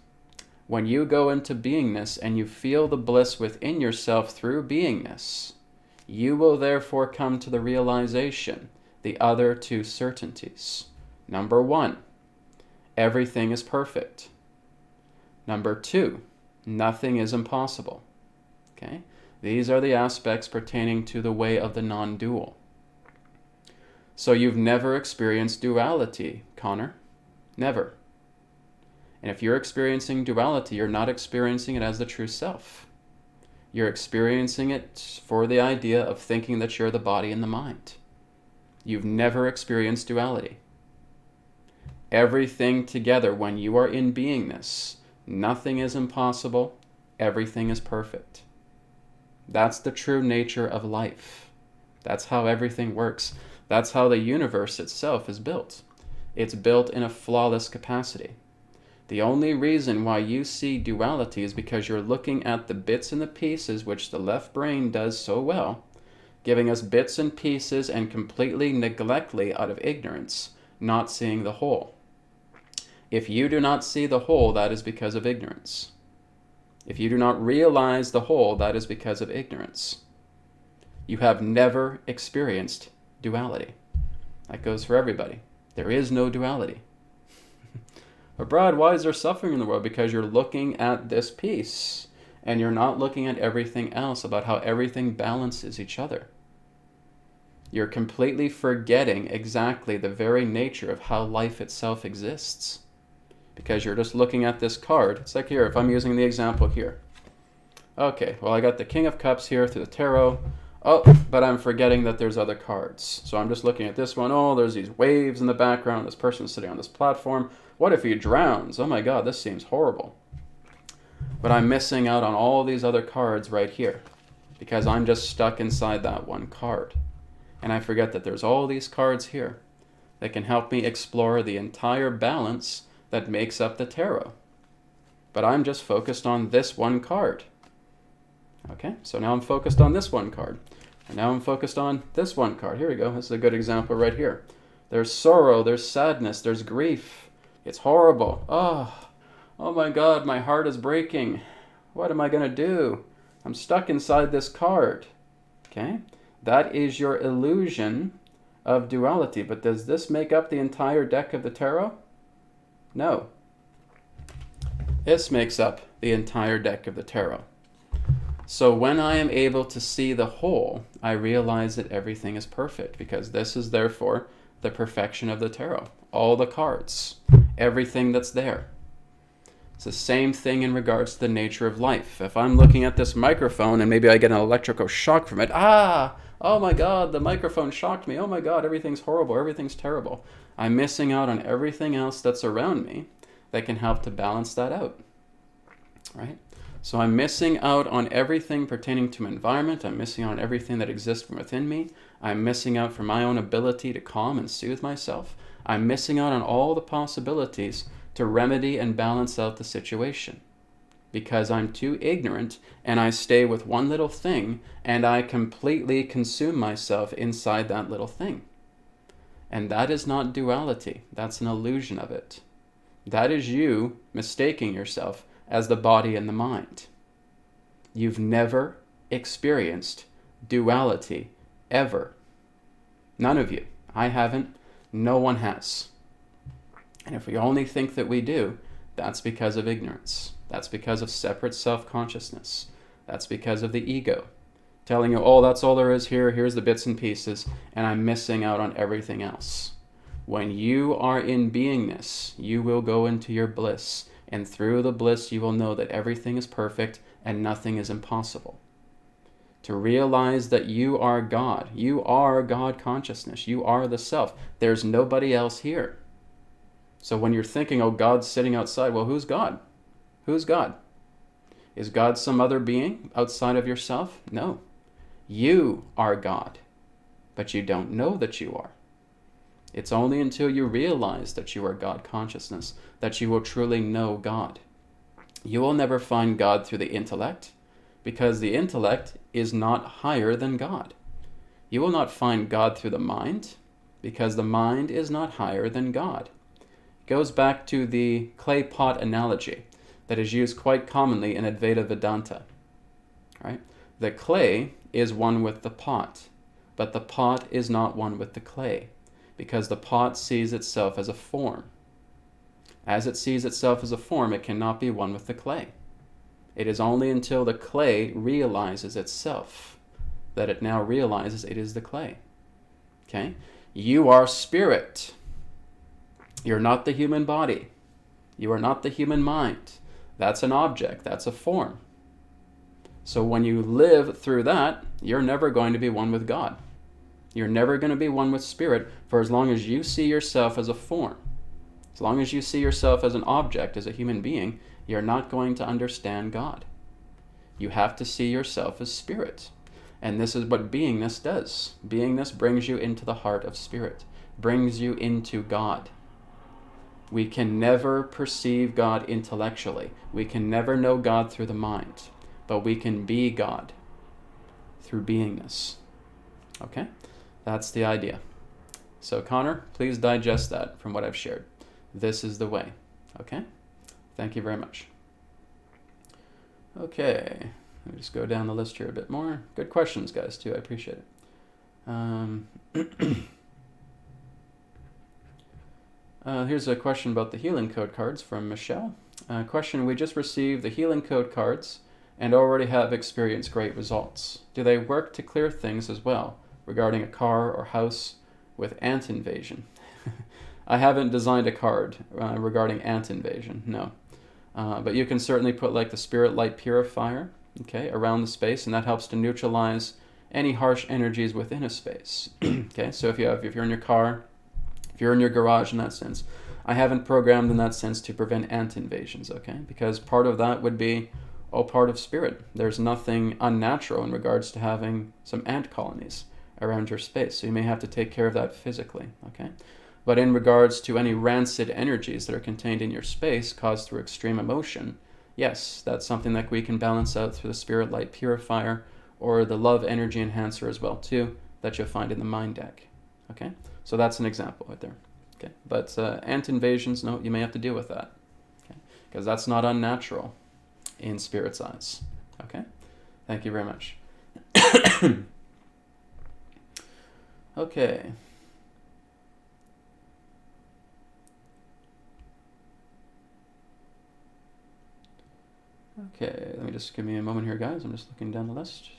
[SPEAKER 1] When you go into beingness and you feel the bliss within yourself through beingness, you will therefore come to the realization, the other 2 certainties. Number 1, everything is perfect. Number 2, nothing is impossible. Okay? These are the aspects pertaining to the way of the non-dual. So you've never experienced duality, Connor. Never. And if you're experiencing duality, you're not experiencing it as the true self. You're experiencing it for the idea of thinking that you're the body and the mind. You've never experienced duality. Everything together, when you are in beingness, nothing is impossible, everything is perfect. That's the true nature of life. That's how everything works. That's how the universe itself is built. It's built in a flawless capacity. The only reason why you see duality is because you're looking at the bits and the pieces, which the left brain does so well, giving us bits and pieces and completely neglectly out of ignorance, not seeing the whole. If you do not see the whole, that is because of ignorance. If you do not realize the whole, that is because of ignorance. You have never experienced duality. That goes for everybody. There is no duality. But Brad, why is there suffering in the world? Because you're looking at this piece and you're not looking at everything else, about how everything balances each other. You're completely forgetting exactly the very nature of how life itself exists. Because you're just looking at this card. It's like here, if I'm using the example here. Okay, well, I got the King of Cups here through the tarot. Oh, but I'm forgetting that there's other cards. So I'm just looking at this one. Oh, there's these waves in the background. This person's sitting on this platform. What if he drowns? Oh my God, this seems horrible. But I'm missing out on all these other cards right here because I'm just stuck inside that one card. And I forget that there's all these cards here that can help me explore the entire balance that makes up the tarot. But I'm just focused on this one card. Okay, so now I'm focused on this one card. And now I'm focused on this one card. Here we go. This is a good example right here. There's sorrow, there's sadness, there's grief. It's horrible. Oh my God, my heart is breaking. What am I going to do? I'm stuck inside this card. Okay, that is your illusion of duality. But does this make up the entire deck of the tarot? No. This makes up the entire deck of the tarot. So when I am able to see the whole, I realize that everything is perfect, because this is therefore the perfection of the tarot. All the cards, everything that's there. It's the same thing in regards to the nature of life. If I'm looking at this microphone and maybe I get an electrical shock from it, oh my God, the microphone shocked me. Oh my God, everything's horrible, everything's terrible. I'm missing out on everything else that's around me that can help to balance that out, right? So I'm missing out on everything pertaining to my environment. I'm missing out on everything that exists from within me. I'm missing out from my own ability to calm and soothe myself. I'm missing out on all the possibilities to remedy and balance out the situation because I'm too ignorant and I stay with one little thing and I completely consume myself inside that little thing. And that is not duality. That's an illusion of it. That is you mistaking yourself as the body and the mind. You've never experienced duality ever. None of you. I haven't. No one has. And if we only think that we do, that's because of ignorance. That's because of separate self-consciousness. That's because of the ego telling you, oh, that's all there is here. Here's the bits and pieces, and I'm missing out on everything else. When you are in beingness, you will go into your bliss. And through the bliss, you will know that everything is perfect and nothing is impossible. To realize that you are God. You are God consciousness. You are the self. There's nobody else here. So when you're thinking, oh, God's sitting outside, well, who's God? Who's God? Is God some other being outside of yourself? No. You are God, but you don't know that you are. It's only until you realize that you are God consciousness that you will truly know God. You will never find God through the intellect, because the intellect is not higher than God. You will not find God through the mind, because the mind is not higher than God. It goes back to the clay pot analogy that is used quite commonly in Advaita Vedanta. Right? The clay is one with the pot, but the pot is not one with the clay, because the pot sees itself as a form. As it sees itself as a form, it cannot be one with the clay. It is only until the clay realizes itself that it now realizes it is the clay. Okay? You are spirit. You're not the human body. You are not the human mind. That's an object. That's a form. So when you live through that, you're never going to be one with God. You're never going to be one with spirit for as long as you see yourself as a form. As long as you see yourself as an object, as a human being, you're not going to understand God. You have to see yourself as spirit. And this is what beingness does. Beingness brings you into the heart of spirit, brings you into God. We can never perceive God intellectually. We can never know God through the mind, but we can be God through beingness. Okay? That's the idea. So Connor, please digest that from what I've shared. This is the way. Okay? Thank you very much. Okay. Let me just go down the list here a bit more. Good questions, guys, too. I appreciate it. Here's a question about the healing code cards from Michelle. Question, we just received the healing code cards and already have experienced great results. Do they work to clear things as well, regarding a car or house with ant invasion? I haven't designed a card regarding ant invasion, no. But you can certainly put like the spirit light purifier, okay, around the space, and that helps to neutralize any harsh energies within a space. Okay, so if you're in your car, if you're in your garage in that sense, I haven't programmed in that sense to prevent ant invasions, okay? Because part of that would be all part of spirit. There's nothing unnatural in regards to having some ant colonies around your space, so you may have to take care of that physically, okay? But in regards to any rancid energies that are contained in your space caused through extreme emotion, yes, that's something that we can balance out through the spirit light purifier or the love energy enhancer as well too, that you'll find in the mind deck, okay? So that's an example right there. Okay, but ant invasions, no, you may have to deal with that. Okay, because that's not unnatural in spirit's eyes. Okay, thank you very much. Okay. Okay, let me just give me a moment here, guys. I'm just looking down the list.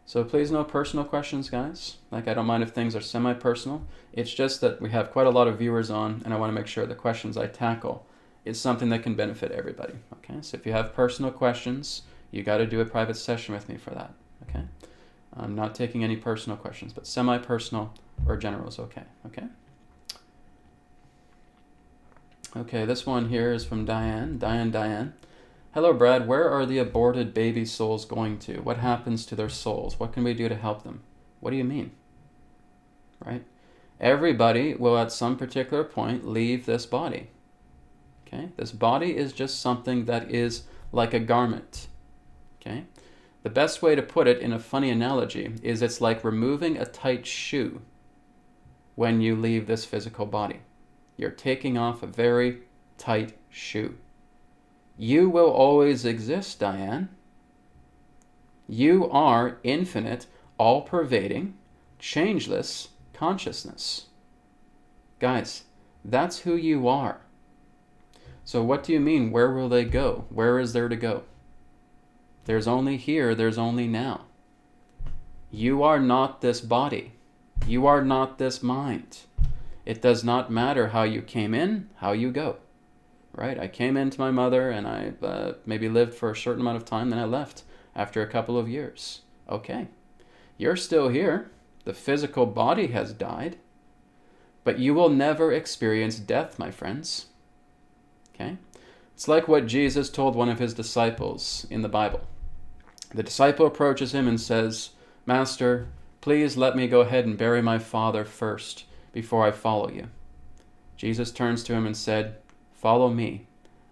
[SPEAKER 1] So please no personal questions, guys. Like, I don't mind if things are semi-personal. It's just that we have quite a lot of viewers on, and I want to make sure the questions I tackle is something that can benefit everybody. Okay, so if you have personal questions, you got to do a private session with me for that. Okay, I'm not taking any personal questions, but semi-personal or general is okay. Okay. Okay, this one here is from Diane. Diane. Hello, Brad. Where are the aborted baby souls going to? What happens to their souls? What can we do to help them? What do you mean? Right? Everybody will at some particular point leave this body. Okay? This body is just something that is like a garment. Okay? The best way to put it in a funny analogy is it's like removing a tight shoe when you leave this physical body. You're taking off a very tight shoe. You will always exist, Diane. You are infinite, all-pervading, changeless consciousness. Guys, that's who you are. So what do you mean, where will they go? Where is there to go? There's only here, there's only now. You are not this body. You are not this mind. It does not matter how you came in, how you go. Right? I came into my mother and I maybe lived for a certain amount of time, then I left after a couple of years. Okay. You're still here. The physical body has died. But you will never experience death, my friends. Okay? It's like what Jesus told one of his disciples in the Bible. The disciple approaches him and says, Master, please let me go ahead and bury my father first before I follow you. Jesus turns to him and said, Follow me,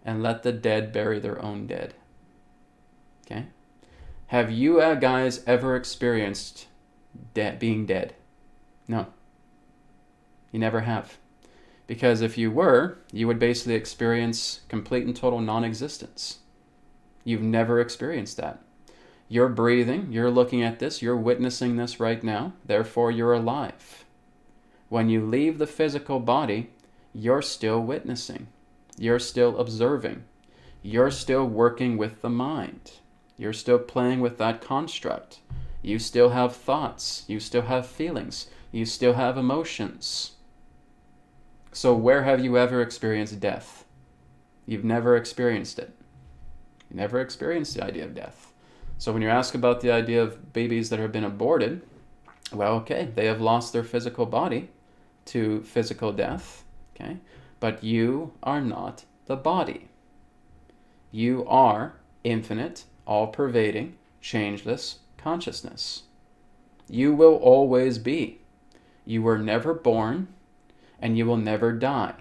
[SPEAKER 1] and let the dead bury their own dead. Okay? Have you guys ever experienced being dead? No. You never have. Because if you were, you would basically experience complete and total non-existence. You've never experienced that. You're breathing, you're looking at this, you're witnessing this right now, therefore you're alive. When you leave the physical body, you're still witnessing. You're still observing. You're still working with the mind. You're still playing with that construct. You still have thoughts. You still have feelings. You still have emotions. So where have you ever experienced death? You've never experienced it. You never experienced the idea of death. So when you're asked about the idea of babies that have been aborted, well, okay, they have lost their physical body to physical death, okay? But you are not the body. You are infinite, all-pervading, changeless consciousness. You will always be. You were never born, and you will never die.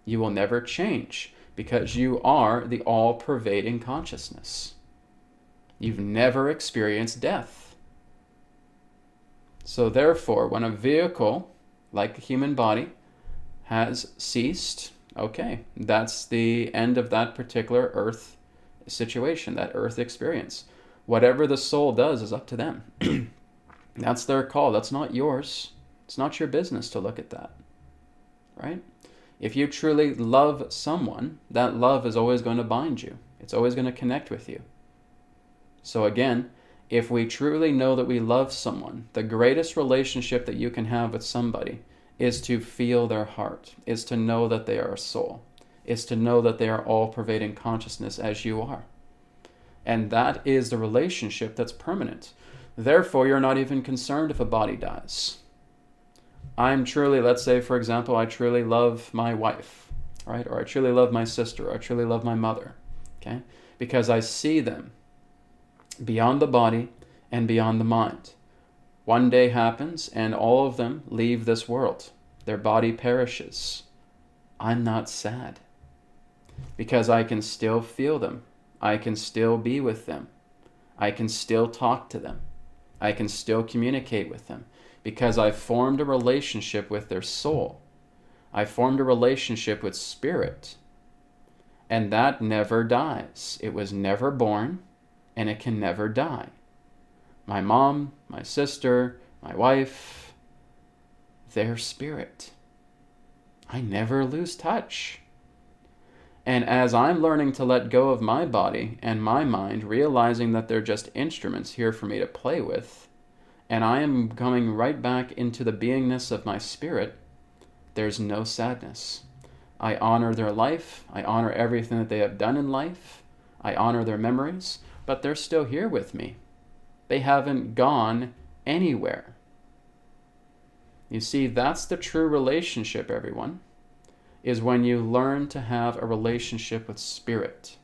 [SPEAKER 1] You will never change, because you are the all-pervading consciousness. You've never experienced death. So therefore, when a vehicle, like a human body, has ceased, okay, that's the end of that particular earth situation, that earth experience. Whatever the soul does is up to them. That's their call. That's not yours. It's not your business to look at that, right? If you truly love someone, that love is always going to bind you. It's always going to connect with you. So again, if we truly know that we love someone, the greatest relationship that you can have with somebody is to feel their heart, is to know that they are a soul, is to know that they are all-pervading consciousness as you are. And that is the relationship that's permanent. Therefore, you're not even concerned if a body dies. I'm truly, let's say, for example, I truly love my wife, right? Or I truly love my sister, or I truly love my mother, okay? Because I see them beyond the body and beyond the mind. One day happens and all of them leave this world. Their body perishes. I'm not sad because I can still feel them. I can still be with them. I can still talk to them. I can still communicate with them because I formed a relationship with their soul. I formed a relationship with spirit, and that never dies. It was never born, and it can never die. My mom, my sister, my wife, their spirit. I never lose touch. And as I'm learning to let go of my body and my mind, realizing that they're just instruments here for me to play with, and I am coming right back into the beingness of my spirit, there's no sadness. I honor their life. I honor everything that they have done in life. I honor their memories, but they're still here with me. They haven't gone anywhere. You see, that's the true relationship, everyone, is when you learn to have a relationship with spirit.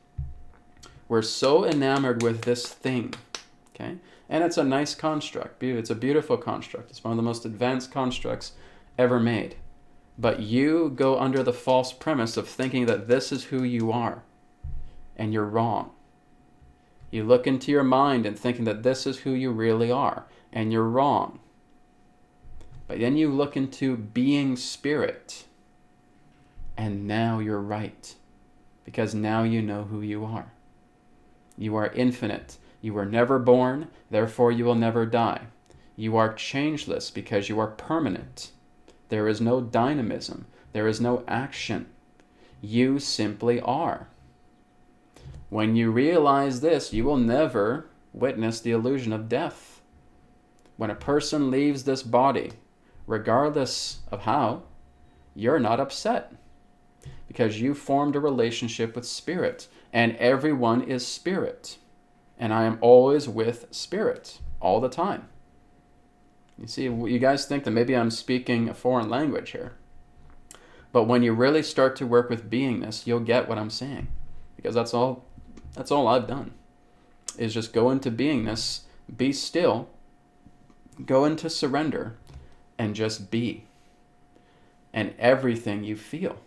[SPEAKER 1] We're so enamored with this thing, okay? And it's a nice construct. It's a beautiful construct. It's one of the most advanced constructs ever made. But you go under the false premise of thinking that this is who you are, and you're wrong. You look into your mind and thinking that this is who you really are, and you're wrong. But then you look into being spirit, and now you're right, because now you know who you are. You are infinite. You were never born, therefore you will never die. You are changeless because you are permanent. There is no dynamism. There is no action. You simply are. When you realize this, you will never witness the illusion of death. When a person leaves this body, regardless of how, you're not upset because you formed a relationship with spirit, and everyone is spirit. And I am always with spirit all the time. You see, you guys think that maybe I'm speaking a foreign language here. But when you really start to work with beingness, you'll get what I'm saying. Because that's all I've done, is just go into beingness, be still, go into surrender, and just be. And everything you feel.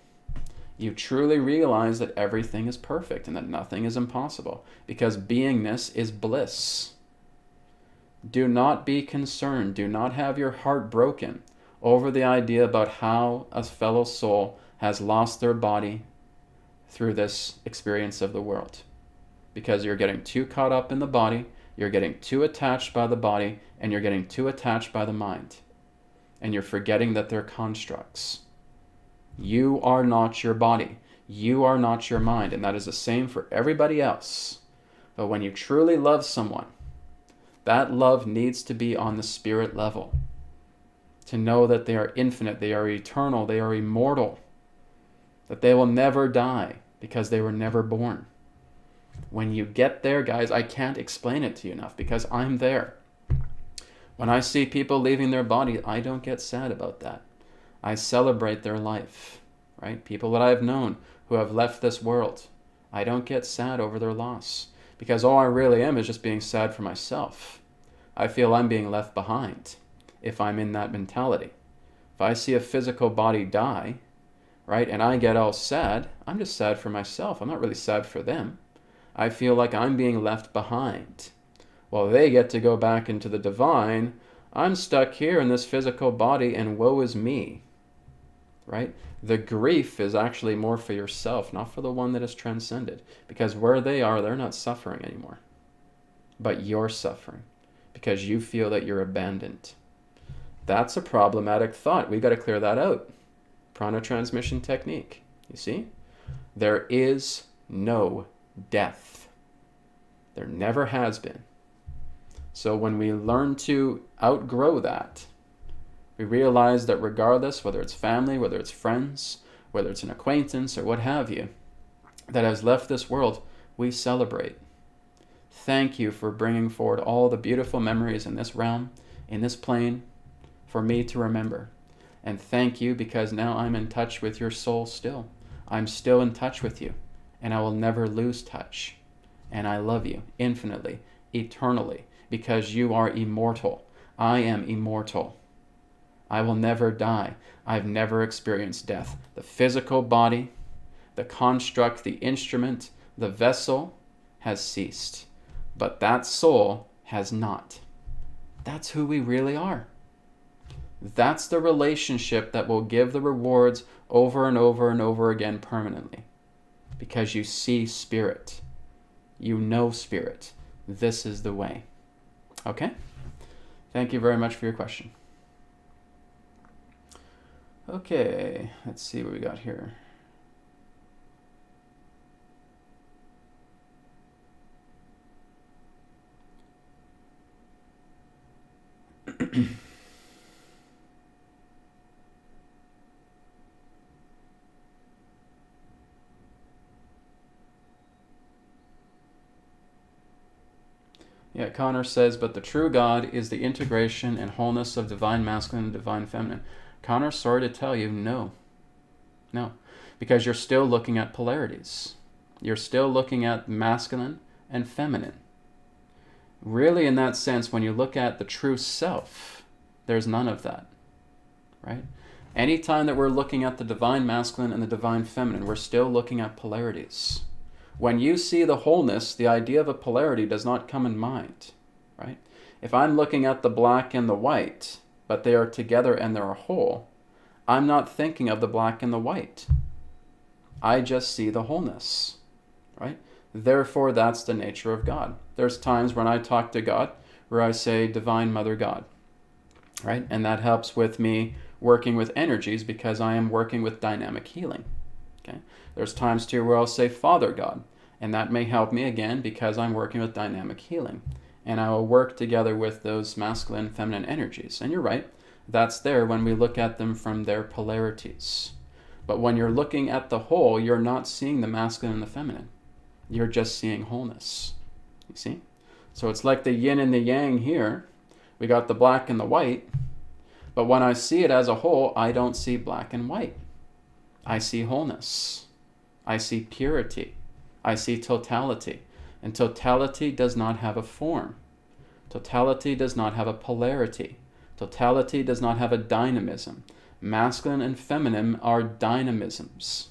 [SPEAKER 1] You truly realize that everything is perfect and that nothing is impossible, because beingness is bliss. Do not be concerned. Do not have your heart broken over the idea about how a fellow soul has lost their body through this experience of the world. Because you're getting too caught up in the body, you're getting too attached by the body, and you're getting too attached by the mind. And you're forgetting that they're constructs. You are not your body. You are not your mind. And that is the same for everybody else. But when you truly love someone, that love needs to be on the spirit level. To know that they are infinite, they are eternal, they are immortal. That they will never die because they were never born. When you get there, guys, I can't explain it to you enough because I'm there. When I see people leaving their body, I don't get sad about that. I celebrate their life, right? People that I've known who have left this world. I don't get sad over their loss, because all I really am is just being sad for myself. I feel I'm being left behind if I'm in that mentality. If I see a physical body die, right, and I get all sad, I'm just sad for myself. I'm not really sad for them. I feel like I'm being left behind. While they get to go back into the divine, I'm stuck here in this physical body and woe is me, right? The grief is actually more for yourself, not for the one that is transcended. Because where they are, they're not suffering anymore. But you're suffering because you feel that you're abandoned. That's a problematic thought. We've got to clear that out. Prana transmission technique. You see? There is no death. There never has been. So when we learn to outgrow that, we realize that regardless, whether it's family, whether it's friends, whether it's an acquaintance or what have you, that has left this world, we celebrate. Thank you for bringing forward all the beautiful memories in this realm, in this plane, for me to remember. And thank you because now I'm in touch with your soul still. I'm still in touch with you, and I will never lose touch. And I love you infinitely, eternally, because you are immortal. I am immortal. I will never die. I've never experienced death. The physical body, the construct, the instrument, the vessel has ceased. But that soul has not. That's who we really are. That's the relationship that will give the rewards over and over and over again permanently. Because you see spirit. You know spirit. This is the way. Okay? Thank you very much for your question. Okay, let's see what we got here. Yeah, Connor says, but the true God is the integration and wholeness of divine masculine and divine feminine. Connor, sorry to tell you, no. No. Because you're still looking at polarities. You're still looking at masculine and feminine. Really, in that sense, when you look at the true self, there's none of that. Right? Anytime that we're looking at the divine masculine and the divine feminine, we're still looking at polarities. When you see the wholeness, the idea of a polarity does not come in mind, right? If I'm looking at the black and the white, but they are together and they're a whole, I'm not thinking of the black and the white. I just see the wholeness, right? Therefore, that's the nature of God. There's times when I talk to God where I say, Divine Mother God, right? And that helps with me working with energies because I am working with dynamic healing. Okay. There's times too where I'll say Father God, and that may help me again because I'm working with dynamic healing. And I will work together with those masculine and feminine energies. And you're right, that's there when we look at them from their polarities. But when you're looking at the whole, you're not seeing the masculine and the feminine. You're just seeing wholeness. You see? So it's like the yin and the yang here. We got the black and the white. But when I see it as a whole, I don't see black and white. I see wholeness. I see purity. I see totality. And totality does not have a form. Totality does not have a polarity. Totality does not have a dynamism. Masculine and feminine are dynamisms.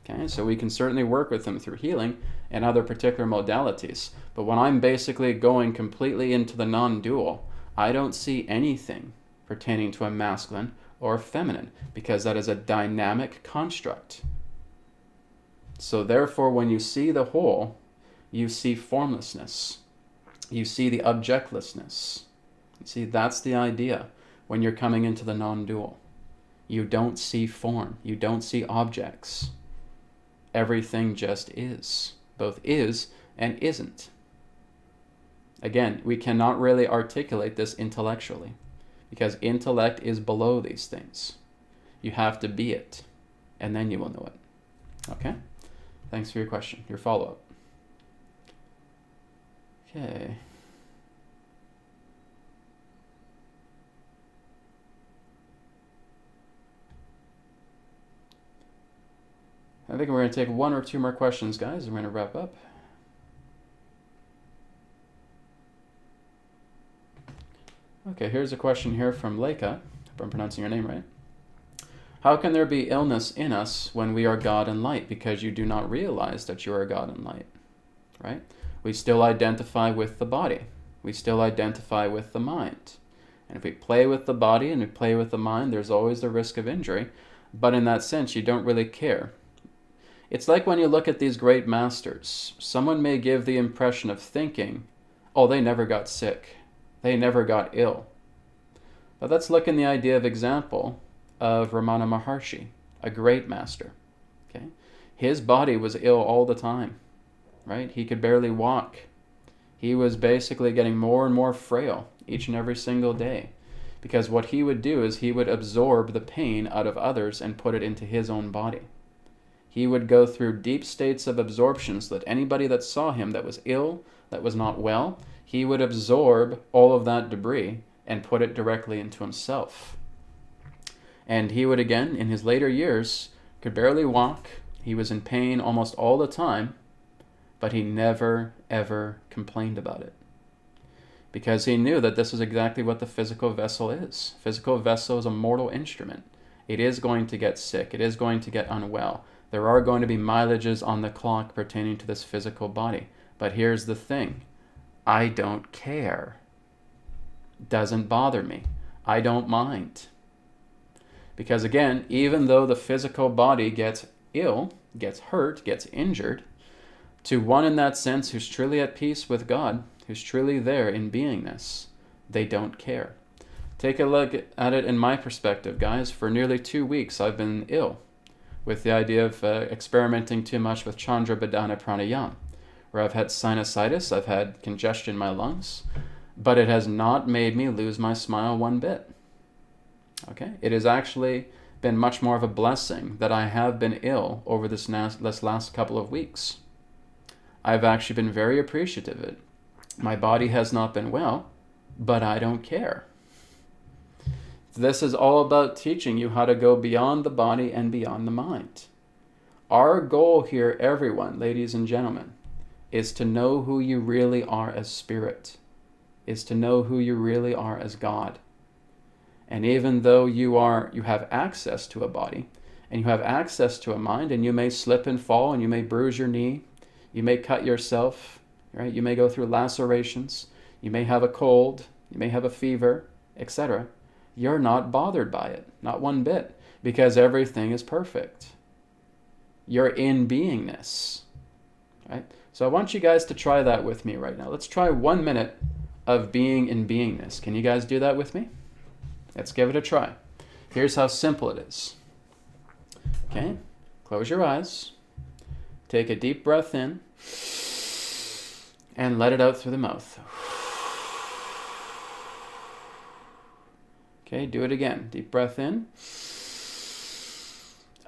[SPEAKER 1] Okay, so we can certainly work with them through healing and other particular modalities. But when I'm basically going completely into the non-dual, I don't see anything pertaining to a masculine or feminine, because that is a dynamic construct. So therefore, when you see the whole, you see formlessness. You see the objectlessness. You see, that's the idea when you're coming into the non-dual. You don't see form. You don't see objects. Everything just is. Both is and isn't. Again, we cannot really articulate this intellectually, because intellect is below these things. You have to be it, and then you will know it. Okay? Thanks for your question, your follow-up. Okay. I think we're going to take one or two more questions, guys, and we're going to wrap up. Okay, here's a question here from Leica, if I'm pronouncing your name right. How can there be illness in us when we are God and light? Because you do not realize that you are God and light, right? We still identify with the body. We still identify with the mind. And if we play with the body and we play with the mind, there's always the risk of injury. But in that sense, you don't really care. It's like when you look at these great masters. Someone may give the impression of thinking, oh, they never got sick. They never got ill. But let's look in the idea of example of Ramana Maharshi, a great master. Okay, his body was ill all the time, right? He could barely walk. He was basically getting more and more frail each and every single day, because what he would do is he would absorb the pain out of others and put it into his own body. He would go through deep states of absorption so that anybody that saw him that was ill, that was not well, he would absorb all of that debris and put it directly into himself. And he would, again, in his later years, could barely walk. He was in pain almost all the time, but he never, ever complained about it. Because he knew that this is exactly what the physical vessel is. Physical vessel is a mortal instrument. It is going to get sick. It is going to get unwell. There are going to be mileages on the clock pertaining to this physical body. But here's the thing. I don't care. Doesn't bother me. I don't mind. Because again, even though the physical body gets ill, gets hurt, gets injured, to one in that sense who's truly at peace with God, who's truly there in beingness, they don't care. Take a look at it in my perspective, guys. For nearly 2 weeks, I've been ill with the idea of experimenting too much with Chandra Badana Pranayama, where I've had sinusitis, I've had congestion in my lungs, but it has not made me lose my smile one bit. Okay? It has actually been much more of a blessing that I have been ill over this last couple of weeks. I've actually been very appreciative of it. My body has not been well, but I don't care. This is all about teaching you how to go beyond the body and beyond the mind. Our goal here, everyone, ladies and gentlemen, is to know who you really are as spirit, is to know who you really are as God. And even though you have access to a body, and you have access to a mind, and you may slip and fall, and you may bruise your knee, you may cut yourself, right? You may go through lacerations, you may have a cold, you may have a fever, etc. You're not bothered by it, not one bit, because everything is perfect. You're in beingness, right? So I want you guys to try that with me right now. Let's try 1 minute of being in beingness. Can you guys do that with me? Let's give it a try. Here's how simple it is. Okay, close your eyes. Take a deep breath in and let it out through the mouth. Okay, do it again. Deep breath in,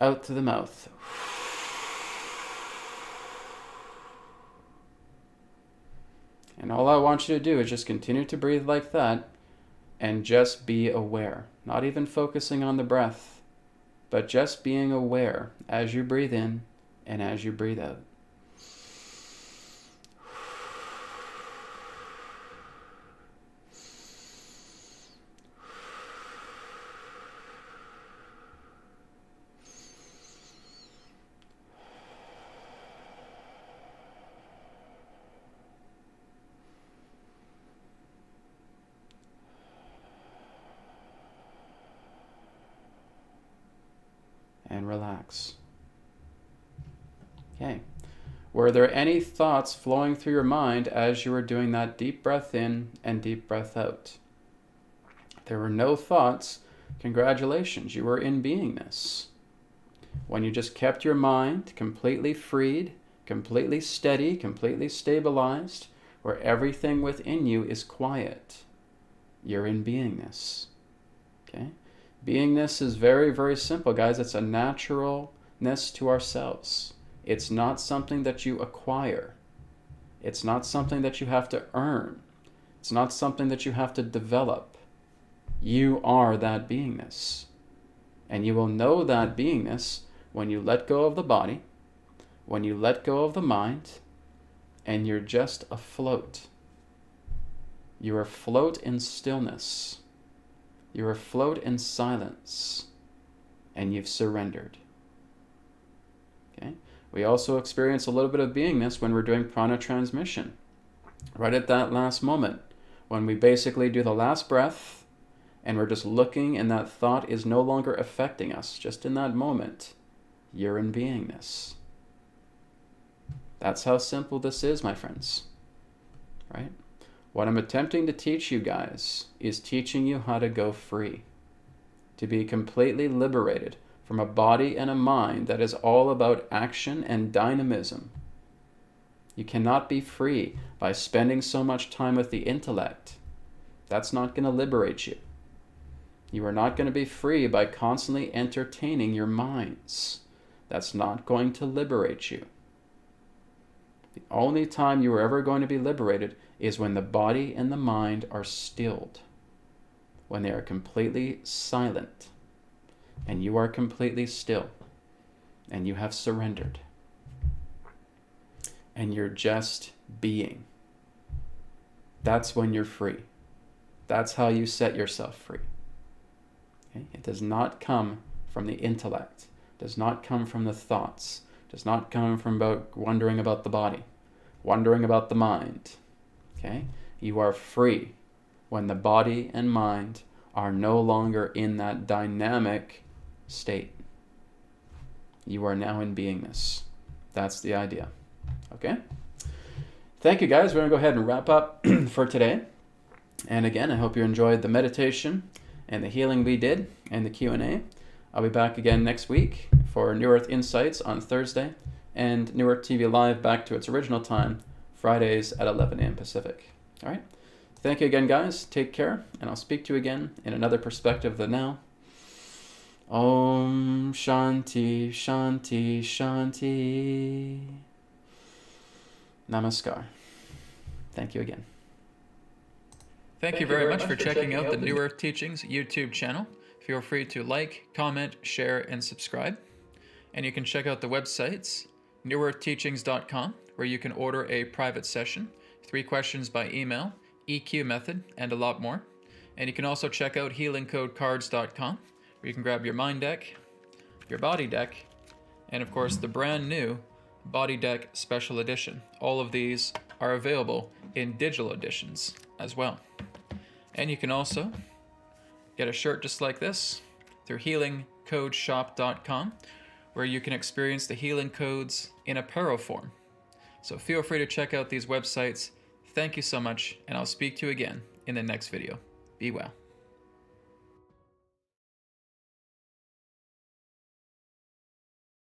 [SPEAKER 1] out through the mouth. And all I want you to do is just continue to breathe like that and just be aware. Not even focusing on the breath, but just being aware as you breathe in and as you breathe out. And relax. Okay. Were there any thoughts flowing through your mind as you were doing that deep breath in and deep breath out? If there were no thoughts, congratulations, you were in beingness. When you just kept your mind completely freed, completely steady, completely stabilized, where everything within you is quiet, you're in beingness. Okay? Beingness is very, very simple, guys. It's a naturalness to ourselves. It's not something that you acquire. It's not something that you have to earn. It's not something that you have to develop. You are that beingness. And you will know that beingness when you let go of the body when you let go of the mind and you're just afloat. You're afloat in stillness. You're afloat in silence. And you've surrendered. Okay? We also experience a little bit of beingness when we're doing prana transmission. Right at that last moment, when we basically do the last breath and we're just looking and that thought is no longer affecting us, just in that moment, you're in beingness. That's how simple this is, my friends. Right? What I'm attempting to teach you guys is teaching you how to go free, to be completely liberated from a body and a mind that is all about action and dynamism. You cannot be free by spending so much time with the intellect. That's not going to liberate you. You are not going to be free by constantly entertaining your minds. That's not going to liberate you. The only time you are ever going to be liberated is when the body and the mind are stilled, when they are completely silent, and you are completely still, and you have surrendered, and you're just being. That's when you're free. That's how you set yourself free. Okay? It does not come from the intellect. It does not come from the thoughts. It does not come from wondering about the body, wondering about the mind. Okay? You are free when the body and mind are no longer in that dynamic state. You are now in beingness. That's the idea. Okay? Thank you, guys. We're going to go ahead and wrap up for today. And again, I hope you enjoyed the meditation and the healing we did and the Q&A. I'll be back again next week for New Earth Insights on Thursday and New Earth TV Live back to its original time, Fridays at 11 a.m. Pacific. All right? Thank you again, guys. Take care, and I'll speak to you again in another perspective of the now. Om Shanti, Shanti, Shanti. Namaskar. Thank you again.
[SPEAKER 2] Thank you very much for checking out the New Earth Teachings YouTube channel. Feel free to like, comment, share, and subscribe. And you can check out the websites, newearthteachings.com, where you can order a private session, 3 questions by email, EQ method, and a lot more. And you can also check out healingcodecards.com, where you can grab your mind deck, your body deck, and of course the brand new Body Deck Special Edition. All of these are available in digital editions as well. And you can also get a shirt just like this through healingcodeshop.com, where you can experience the healing codes in apparel form. So feel free to check out these websites. Thank you so much, and I'll speak to you again in the next video. Be well.